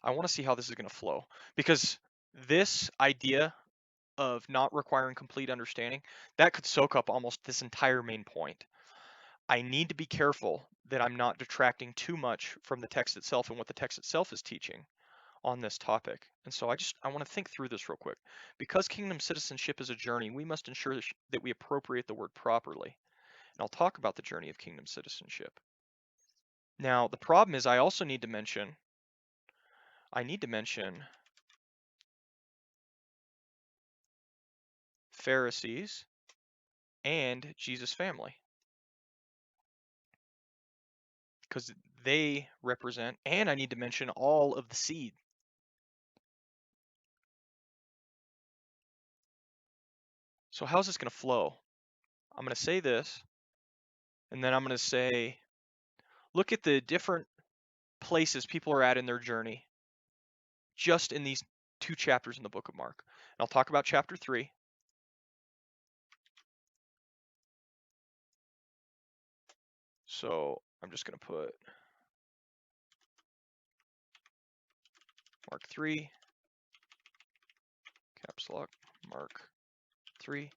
I want to see how this is going to flow, because this idea of not requiring complete understanding, that could soak up almost this entire main point. I need to be careful that I'm not detracting too much from the text itself and what the text itself is teaching on this topic. And so I want to think through this real quick. Because kingdom citizenship is a journey, we must ensure that we appropriate the word properly. And I'll talk about the journey of kingdom citizenship. Now, the problem is I also need to mention, Pharisees and Jesus' family, because they represent, and I need to mention all of the seed. So how's this going to flow? I'm going to say this, and then I'm going to say, look at the different places people are at in their journey just in these 2 chapters in the book of Mark. And I'll talk about chapter 3, So I'm just going to put Mark 3, caps lock, Mark 3,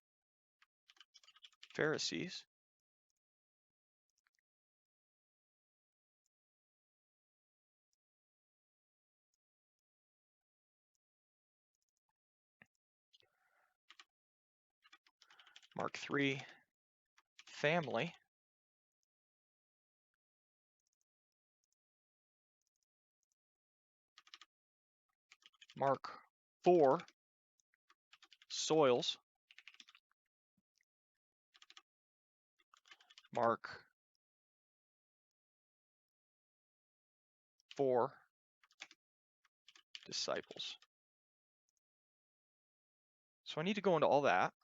Pharisees. Mark 3, family. Mark 4, soils. Mark 4, disciples. So I need to go into all that.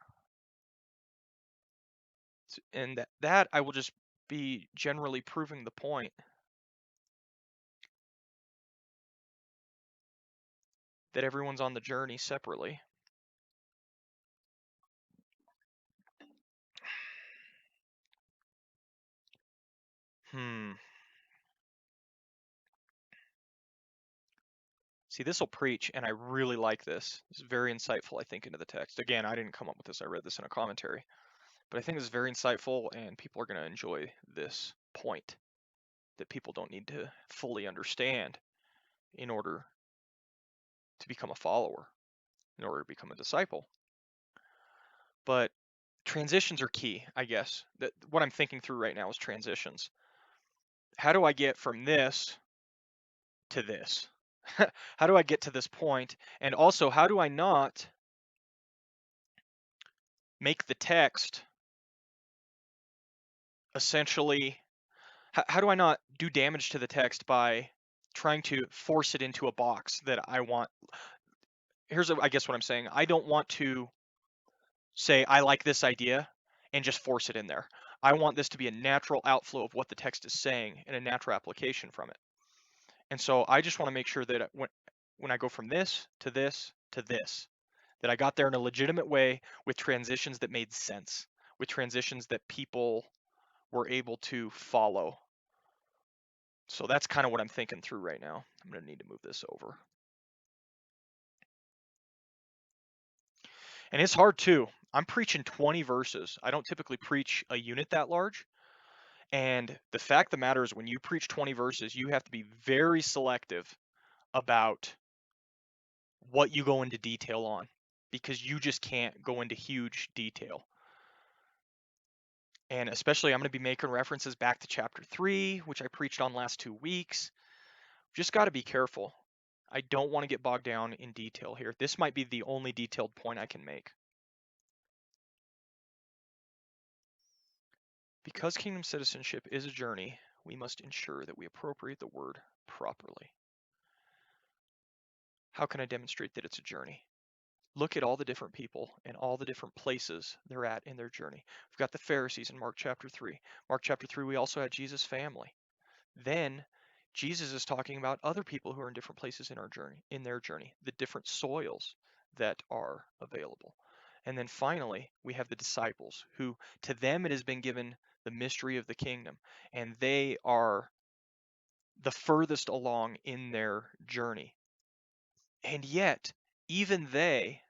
And that I will just be generally proving the point that everyone's on the journey separately. See, this will preach, and I really like this. It's very insightful, I think, into the text. Again, I didn't come up with this. I read this in a commentary. But I think this is very insightful, and people are going to enjoy this point that people don't need to fully understand in order to become a follower, in order to become a disciple. But transitions are key, I guess. What I'm thinking through right now is transitions. How do I get from this to this? How do I get to this point? And also, how do I not make the text essentially, how do I not do damage to the text by trying to force it into a box that I want? Here's, I guess, what I'm saying. I don't want to say, I like this idea and just force it in there. I want this to be a natural outflow of what the text is saying and a natural application from it. And so I just want to make sure that when I go from this to this to this, that I got there in a legitimate way with transitions that made sense, with transitions that people were able to follow. So that's kind of what I'm thinking through right now. I'm going to need to move this over. And it's hard too. I'm preaching 20 verses. I don't typically preach a unit that large. And the fact of the matter is, when you preach 20 verses, you have to be very selective about what you go into detail on, because you just can't go into huge detail. And especially, I'm going to be making references back to chapter 3, which I preached on last 2 weeks. Just got to be careful. I don't want to get bogged down in detail here. This might be the only detailed point I can make. Because kingdom citizenship is a journey, we must ensure that we appropriate the word properly. How can I demonstrate that it's a journey? Look at all the different people and all the different places they're at in their journey. We've got the Pharisees in Mark chapter 3. Mark chapter 3, we also had Jesus' family. Then Jesus is talking about other people who are in different places in their journey, the different soils that are available. And then finally, we have the disciples, who to them it has been given the mystery of the kingdom, and they are the furthest along in their journey. And yet, even they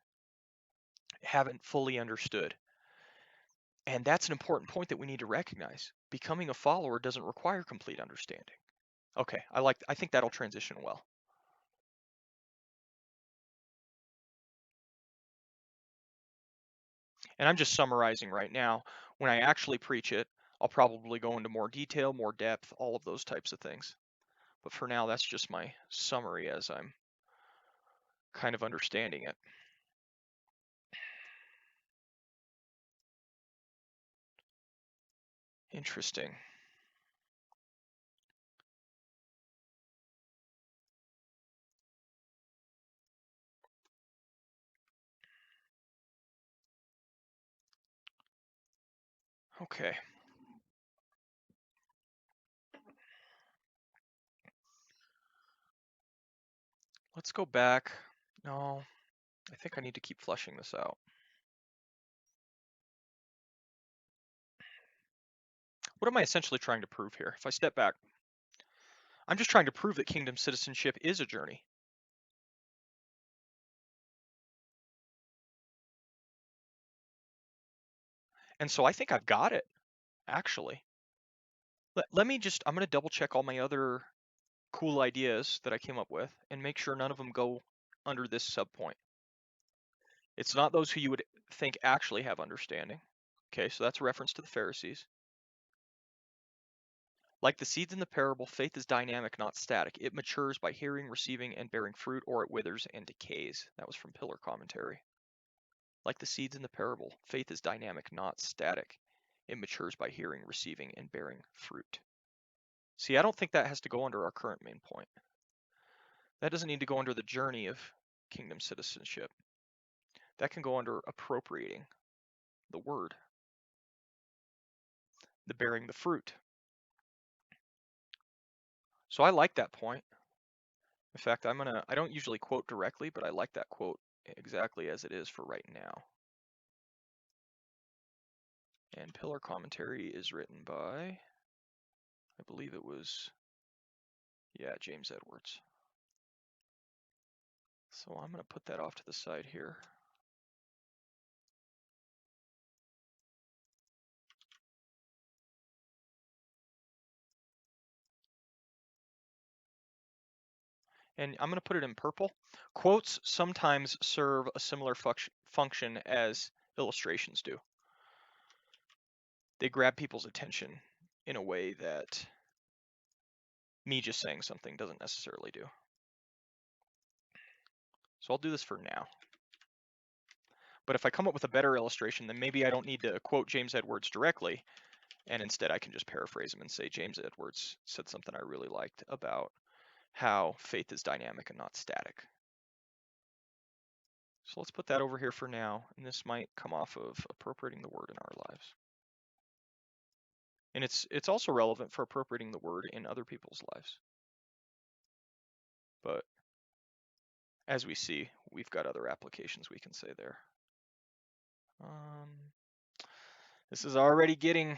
haven't fully understood. And that's an important point that we need to recognize. Becoming a follower doesn't require complete understanding. Okay, I think that'll transition well. And I'm just summarizing right now. When I actually preach it, I'll probably go into more detail, more depth, all of those types of things. But for now, that's just my summary as I'm kind of understanding it. Interesting. Okay. Let's go back. No, I think I need to keep fleshing this out. What am I essentially trying to prove here? If I step back, I'm just trying to prove that kingdom citizenship is a journey. And so I think I've got it, actually. Let me just, I'm going to double check all my other cool ideas that I came up with and make sure none of them go under this subpoint. It's not those who you would think actually have understanding. Okay, so that's a reference to the Pharisees. Like the seeds in the parable, faith is dynamic, not static. It matures by hearing, receiving, and bearing fruit, or it withers and decays. That was from Pillar Commentary. Like the seeds in the parable, faith is dynamic, not static. It matures by hearing, receiving, and bearing fruit. See, I don't think that has to go under our current main point. That doesn't need to go under the journey of kingdom citizenship. That can go under appropriating the word, the bearing the fruit. So I like that point. In fact, I don't usually quote directly, but I like that quote exactly as it is for right now. And Pillar Commentary is written by, I believe it was, yeah, James Edwards. So I'm going to put that off to the side here. And I'm going to put it in purple. Quotes sometimes serve a similar function as illustrations do. They grab people's attention in a way that me just saying something doesn't necessarily do. So I'll do this for now. But if I come up with a better illustration, then maybe I don't need to quote James Edwards directly, and instead I can just paraphrase him and say James Edwards said something I really liked about how faith is dynamic and not static. So let's put that over here for now, and this might come off of appropriating the word in our lives. And it's also relevant for appropriating the word in other people's lives. But as we see, we've got other applications we can say there. This is already getting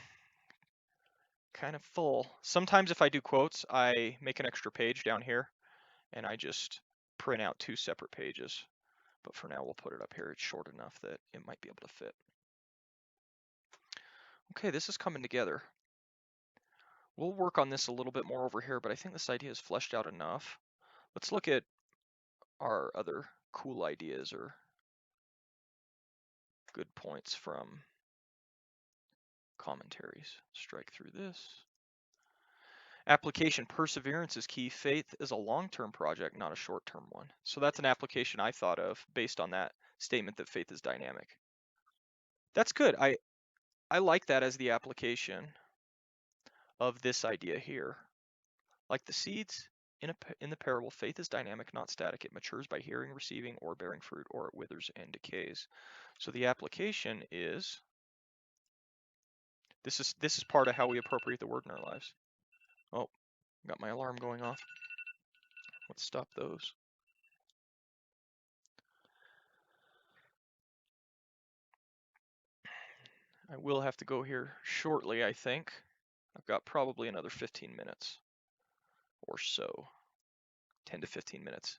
kind of full. Sometimes if I do quotes, I make an extra page down here and I just print out 2 separate pages. But for now, we'll put it up here. It's short enough that it might be able to fit. Okay, this is coming together. We'll work on this a little bit more over here, but I think this idea is fleshed out enough. Let's look at our other cool ideas or good points from commentaries. Strike through this. Application: perseverance is key. Faith is a long-term project, not a short-term one. So that's an application I thought of based on that statement that faith is dynamic. That's good. I like that as the application of this idea here. Like the seeds in the parable, faith is dynamic, not static. It matures by hearing, receiving, or bearing fruit, or it withers and decays. So the application is, this is part of how we appropriate the word in our lives. Oh, got my alarm going off. Let's stop those. I will have to go here shortly, I think. I've got probably another 15 minutes or so, 10 to 15 minutes.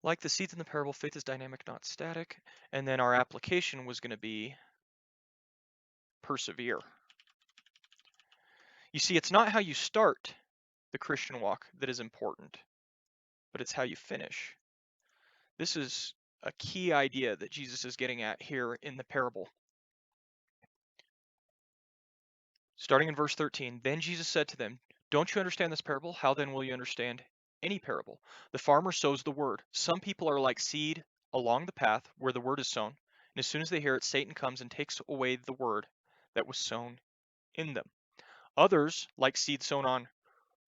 Like the seeds in the parable, faith is dynamic, not static. And then our application was going to be persevere. You see, it's not how you start the Christian walk that is important, but it's how you finish. This is a key idea that Jesus is getting at here in the parable. Starting in verse 13, then Jesus said to them, don't you understand this parable? How then will you understand any parable? The farmer sows the word. Some people are like seed along the path where the word is sown, and as soon as they hear it, Satan comes and takes away the word that was sown in them. Others, like seed sown on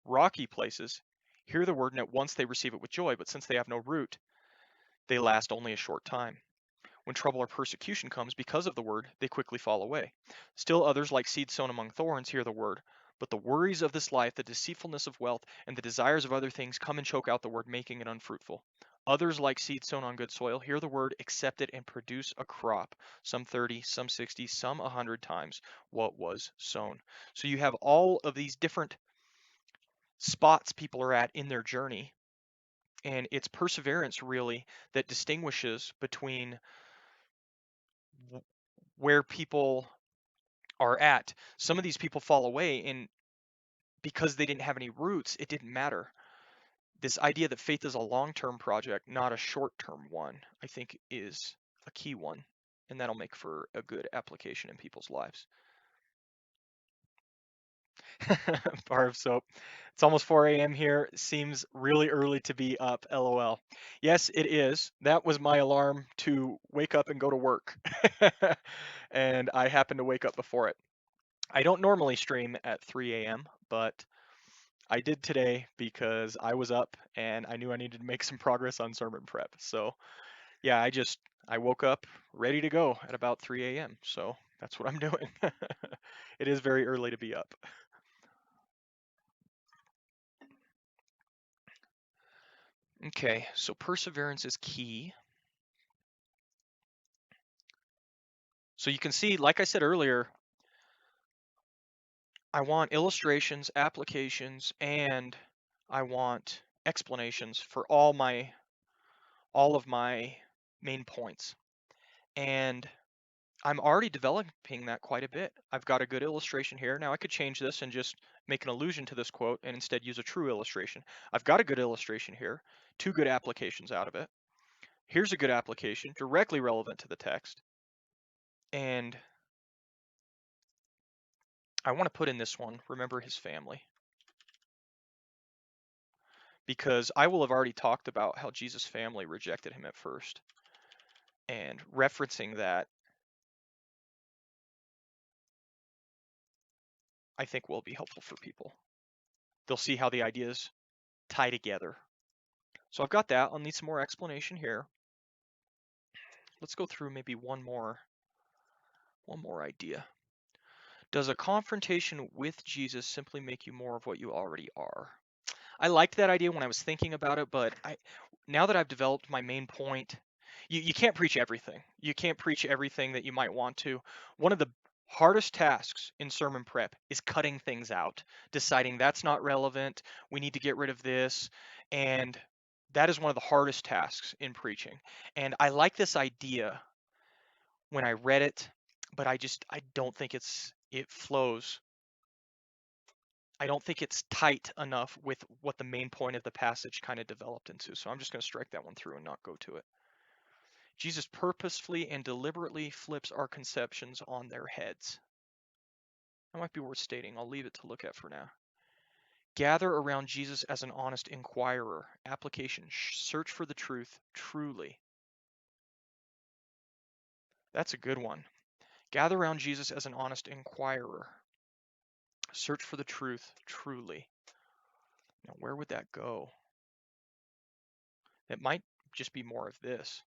rocky places, hear the word and at once they receive it with joy, but since they have no root, they last only a short time. When trouble or persecution comes because of the word, they quickly fall away. Still others, like seed sown among thorns, hear the word, but the worries of this life, the deceitfulness of wealth, and the desires of other things come and choke out the word, making it unfruitful. Others, like seed sown on good soil, hear the word, accept it, and produce a crop, some 30, some 60, some 100 times what was sown. So you have all of these different spots people are at in their journey, and it's perseverance really that distinguishes between where people are at. Some of these people fall away, and because they didn't have any roots, it didn't matter. This idea that faith is a long-term project, not a short-term one, I think is a key one, and that'll make for a good application in people's lives. Bar of soap. It's almost 4 a.m. here. Seems really early to be up, LOL. Yes, it is. That was my alarm to wake up and go to work. And I happened to wake up before it. I don't normally stream at 3 a.m., but I did today because I was up and I knew I needed to make some progress on sermon prep. So yeah, I woke up ready to go at about 3 a.m. So that's what I'm doing. It is very early to be up. Okay, so perseverance is key. So you can see, like I said earlier, I want illustrations, applications, and I want explanations for all of my main points. And I'm already developing that quite a bit. I've got a good illustration here. Now I could change this and just make an allusion to this quote and instead use a true illustration. I've got a good illustration here, two good applications out of it. Here's a good application, directly relevant to the text. And I want to put in this one, remember his family. Because I will have already talked about how Jesus' family rejected him at first. And referencing that, I think will be helpful for people. They'll see how the ideas tie together. So I've got that. I'll need some more explanation here. Let's go through maybe one more idea. Does a confrontation with Jesus simply make you more of what you already are? I liked that idea when I was thinking about it, but now that I've developed my main point, you can't preach everything. You can't preach everything that you might want to. One of the hardest tasks in sermon prep is cutting things out, deciding that's not relevant, we need to get rid of this, and that is one of the hardest tasks in preaching. And I like this idea when I read it, but I don't think it flows. I don't think it's tight enough with what the main point of the passage kind of developed into. So I'm just going to strike that one through and not go to it. Jesus purposefully and deliberately flips our conceptions on their heads. That might be worth stating. I'll leave it to look at for now. Gather around Jesus as an honest inquirer. Application, search for the truth truly. That's a good one. Gather around Jesus as an honest inquirer. Search for the truth truly. Now, where would that go? It might just be more of this.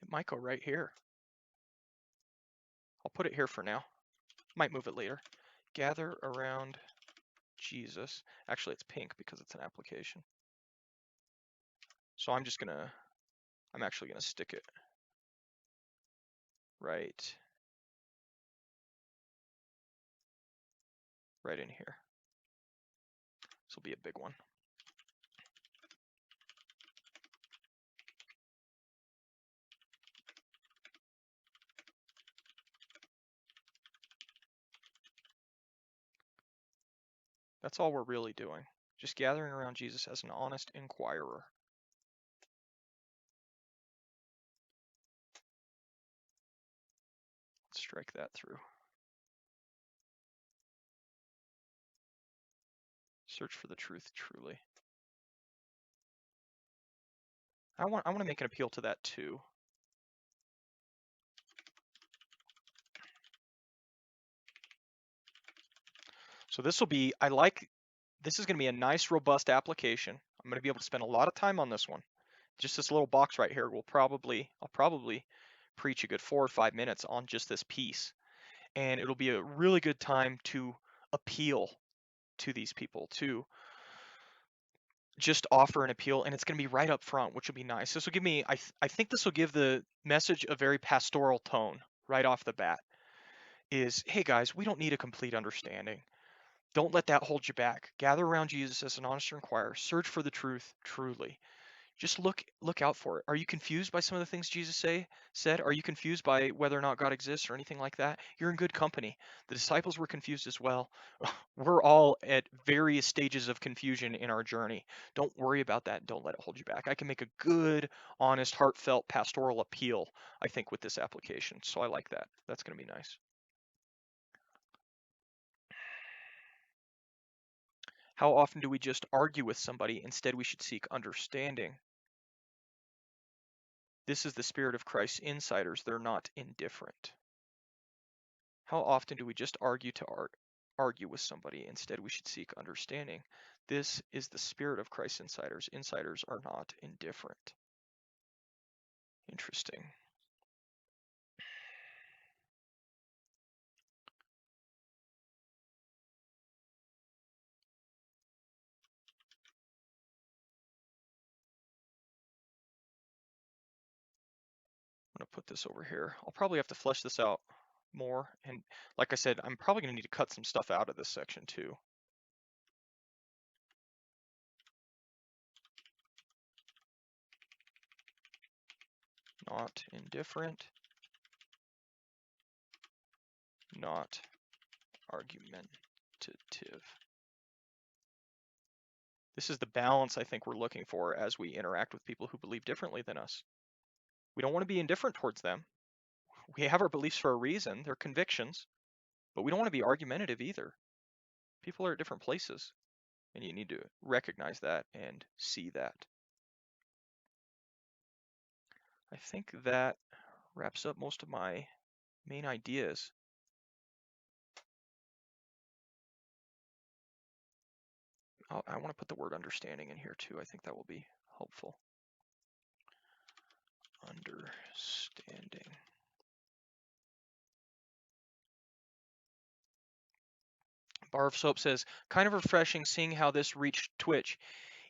It might go right here. I'll put it here for now. Might move it later. Gather around Jesus. Actually, it's pink because it's an application. So I'm actually gonna stick it right in here. This will be a big one. That's all we're really doing. Just gathering around Jesus as an honest inquirer. Let's strike that through. Search for the truth truly. I want to make an appeal to that too. So this will be, this is going to be a nice robust application. I'm going to be able to spend a lot of time on this one Just this little box right here I'll probably preach a good 4 or 5 minutes on just this piece. And it'll be a really good time to appeal to these people, to just offer an appeal, and it's going to be right up front, which will be nice. This will give me, I think this will give the message a very pastoral tone right off the bat. Is, hey guys, we don't need a complete understanding. Don't let that hold you back. Gather around Jesus as an honest inquirer. Search for the truth truly. Just look out for it. Are you confused by some of the things Jesus said? Are you confused by whether or not God exists or anything like that? You're in good company. The disciples were confused as well. We're all at various stages of confusion in our journey. Don't worry about that. Don't let it hold you back. I can make a good, honest, heartfelt pastoral appeal, I think, with this application. So I like that. That's going to be nice. How often do we just argue with somebody? Instead, we should seek understanding. This is the spirit of Christ's insiders. They're not indifferent. How often do we just argue with somebody? Instead, we should seek understanding. This is the spirit of Christ's insiders. Insiders are not indifferent. Interesting. I'm going to put this over here. I'll probably have to flesh this out more. And like I said, I'm probably going to need to cut some stuff out of this section too. Not indifferent. Not argumentative. This is the balance I think we're looking for as we interact with people who believe differently than us. We don't want to be indifferent towards them. We have our beliefs for a reason, they're convictions, but we don't want to be argumentative either. People are at different places, and you need to recognize that and see that. I think that wraps up most of my main ideas. I want to put the word understanding in here too. I think that will be helpful. Understanding. Bar of Soap says, kind of refreshing seeing how this reached Twitch.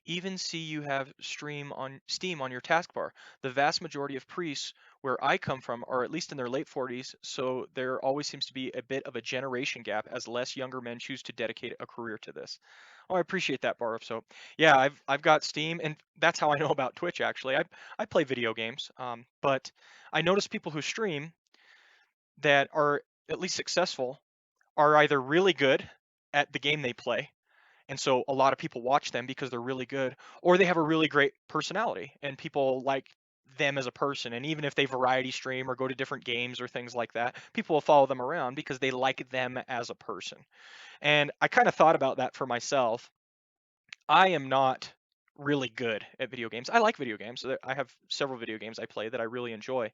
Even see you have Steam on your taskbar. The vast majority of priests where I come from are at least in their late 40s, so there always seems to be a bit of a generation gap as less younger men choose to dedicate a career to this. Oh, I appreciate that, Bar of Soap. Yeah, I've got Steam, and that's how I know about Twitch. Actually, I play video games, but I notice people who stream that are at least successful are either really good at the game they play, and so a lot of people watch them because they're really good, or they have a really great personality and people like them as a person. And even if they variety stream or go to different games or things like that, people will follow them around because they like them as a person. And I kind of thought about that for myself. I am not really good at video games. I like video games. I have several video games I play that I really enjoy,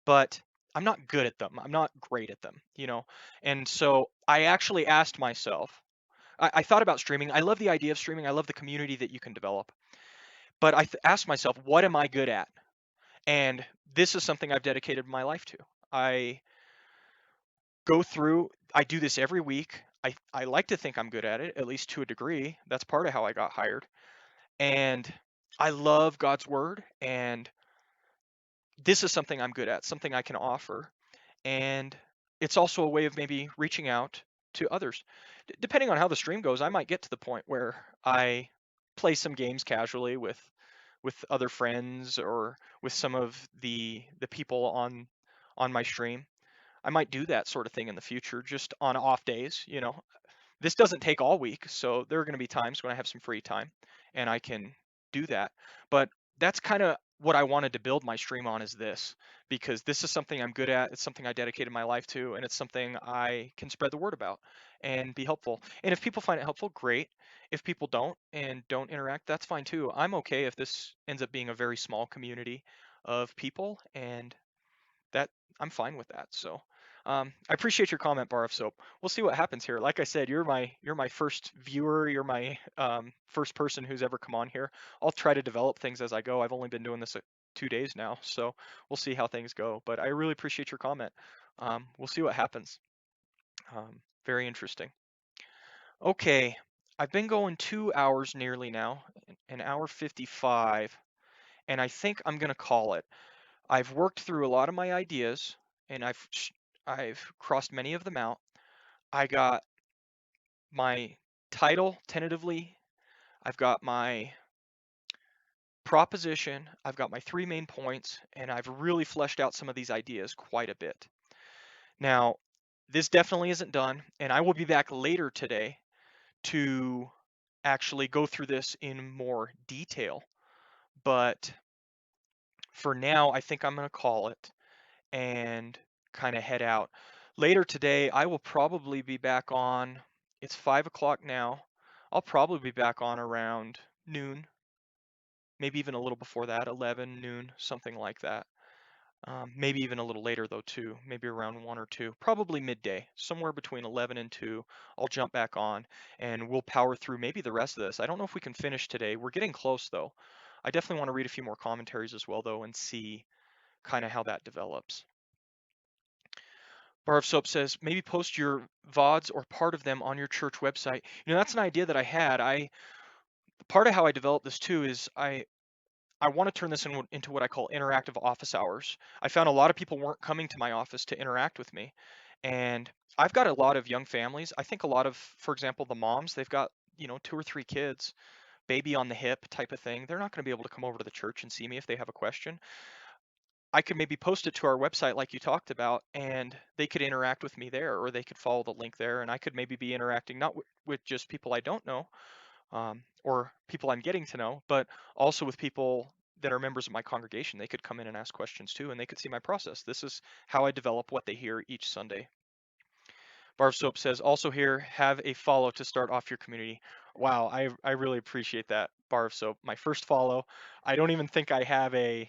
but I'm not good at them. I'm not great at them, you know? And so I actually asked myself, I thought about streaming. I love the idea of streaming. I love the community that you can develop. But I asked myself, what am I good at? And this is something I've dedicated my life to. I go through, I do this every week. I like to think I'm good at it, at least to a degree. That's part of how I got hired. And I love God's word. And this is something I'm good at, something I can offer. And it's also a way of maybe reaching out to others. Depending on how the stream goes, I might get to the point where I play some games casually with other friends or with some of the people on my stream. I might do that sort of thing in the future, just on off days, you know. This doesn't take all week, so there are going to be times when I have some free time and I can do that. But that's kind of what I wanted to build my stream on, is this, because this is something I'm good at. It's something I dedicated my life to, and it's something I can spread the word about and be helpful. And if people find it helpful, great. If people don't and don't interact, that's fine too. I'm okay if this ends up being a very small community of people, and that I'm fine with that. So I appreciate your comment, Bar of Soap. We'll see what happens here. Like I said, you're my first viewer. You're my first person who's ever come on here. I'll try to develop things as I go. I've only been doing this 2 days now, so we'll see how things go. But I really appreciate your comment. We'll see what happens. Very interesting. Okay, I've been going 2 hours nearly now, an hour 55, and I think I'm gonna call it. I've worked through a lot of my ideas, and I've crossed many of them out. I got my title tentatively. I've got my proposition. I've got my 3 main points, and I've really fleshed out some of these ideas quite a bit. Now, this definitely isn't done, and I will be back later today to actually go through this in more detail. But for now, I think I'm going to call it and kind of head out. Later today, I will probably be back on. It's 5 o'clock now. I'll probably be back on around noon, maybe even a little before that, 11 noon, something like that. Maybe even a little later though too, maybe around 1 or 2, probably midday, somewhere between 11 and 2. I'll jump back on and we'll power through maybe the rest of this. I don't know if we can finish today. We're getting close though. I definitely want to read a few more commentaries as well though and see kind of how that develops. Bar of Soap says, maybe post your VODs or part of them on your church website. That's an idea that I had. Part of how I developed this too is I want to turn this into what I call interactive office hours. I found a lot of people weren't coming to my office to interact with me. And I've got a lot of young families. I think a lot of, for example, the moms, they've got, 2 or 3 kids, baby on the hip type of thing. They're not going to be able to come over to the church and see me if they have a question. I could maybe post it to our website like you talked about, and they could interact with me there, or they could follow the link there, and I could maybe be interacting not with just people I don't know, or people I'm getting to know, but also with people that are members of my congregation. They could come in and ask questions too, and they could see my process. This is how I develop what they hear each Sunday. Bar of Soap says, also here, have a follow to start off your community. Wow, I really appreciate that, Bar of Soap. My first follow. I don't even think I have an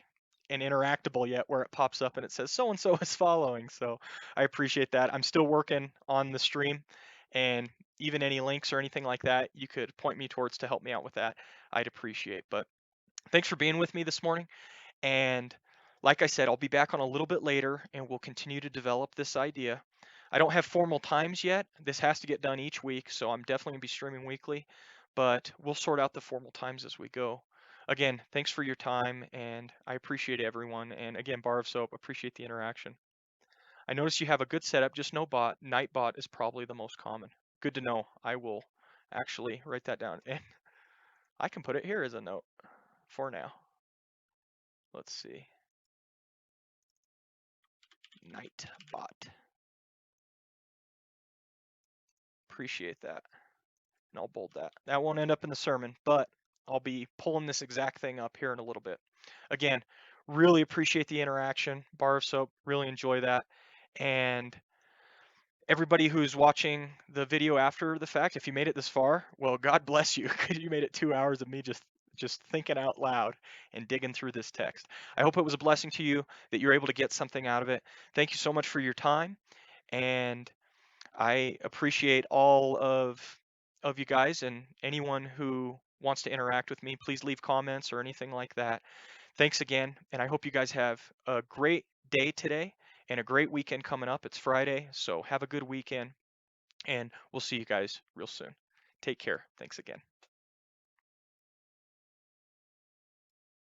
interactable yet where it pops up and it says so and so is following. So I appreciate that. I'm still working on the stream, and even any links or anything like that you could point me towards to help me out with that, I'd appreciate. But thanks for being with me this morning. And like I said, I'll be back on a little bit later and we'll continue to develop this idea. I don't have formal times yet. This has to get done each week, so I'm definitely going to be streaming weekly, but we'll sort out the formal times as we go. Again, thanks for your time, and I appreciate everyone. And again, Bar of Soap, appreciate the interaction. I notice you have a good setup, just no bot. Nightbot is probably the most common. Good to know. I will actually write that down, and I can put it here as a note for now. Let's see. Nightbot. Appreciate that. And I'll bold that. That won't end up in the sermon, but I'll be pulling this exact thing up here in a little bit. Again, really appreciate the interaction. Bar of Soap, really enjoy that. And everybody who's watching the video after the fact, if you made it this far, well, God bless you, because you made it 2 hours of me just thinking out loud and digging through this text. I hope it was a blessing to you, that you're able to get something out of it. Thank you so much for your time, and I appreciate all of you guys, and anyone who wants to interact with me, please leave comments or anything like that. Thanks again, and I hope you guys have a great day today and a great weekend coming up. It's Friday, so have a good weekend, and we'll see you guys real soon. Take care. Thanks again.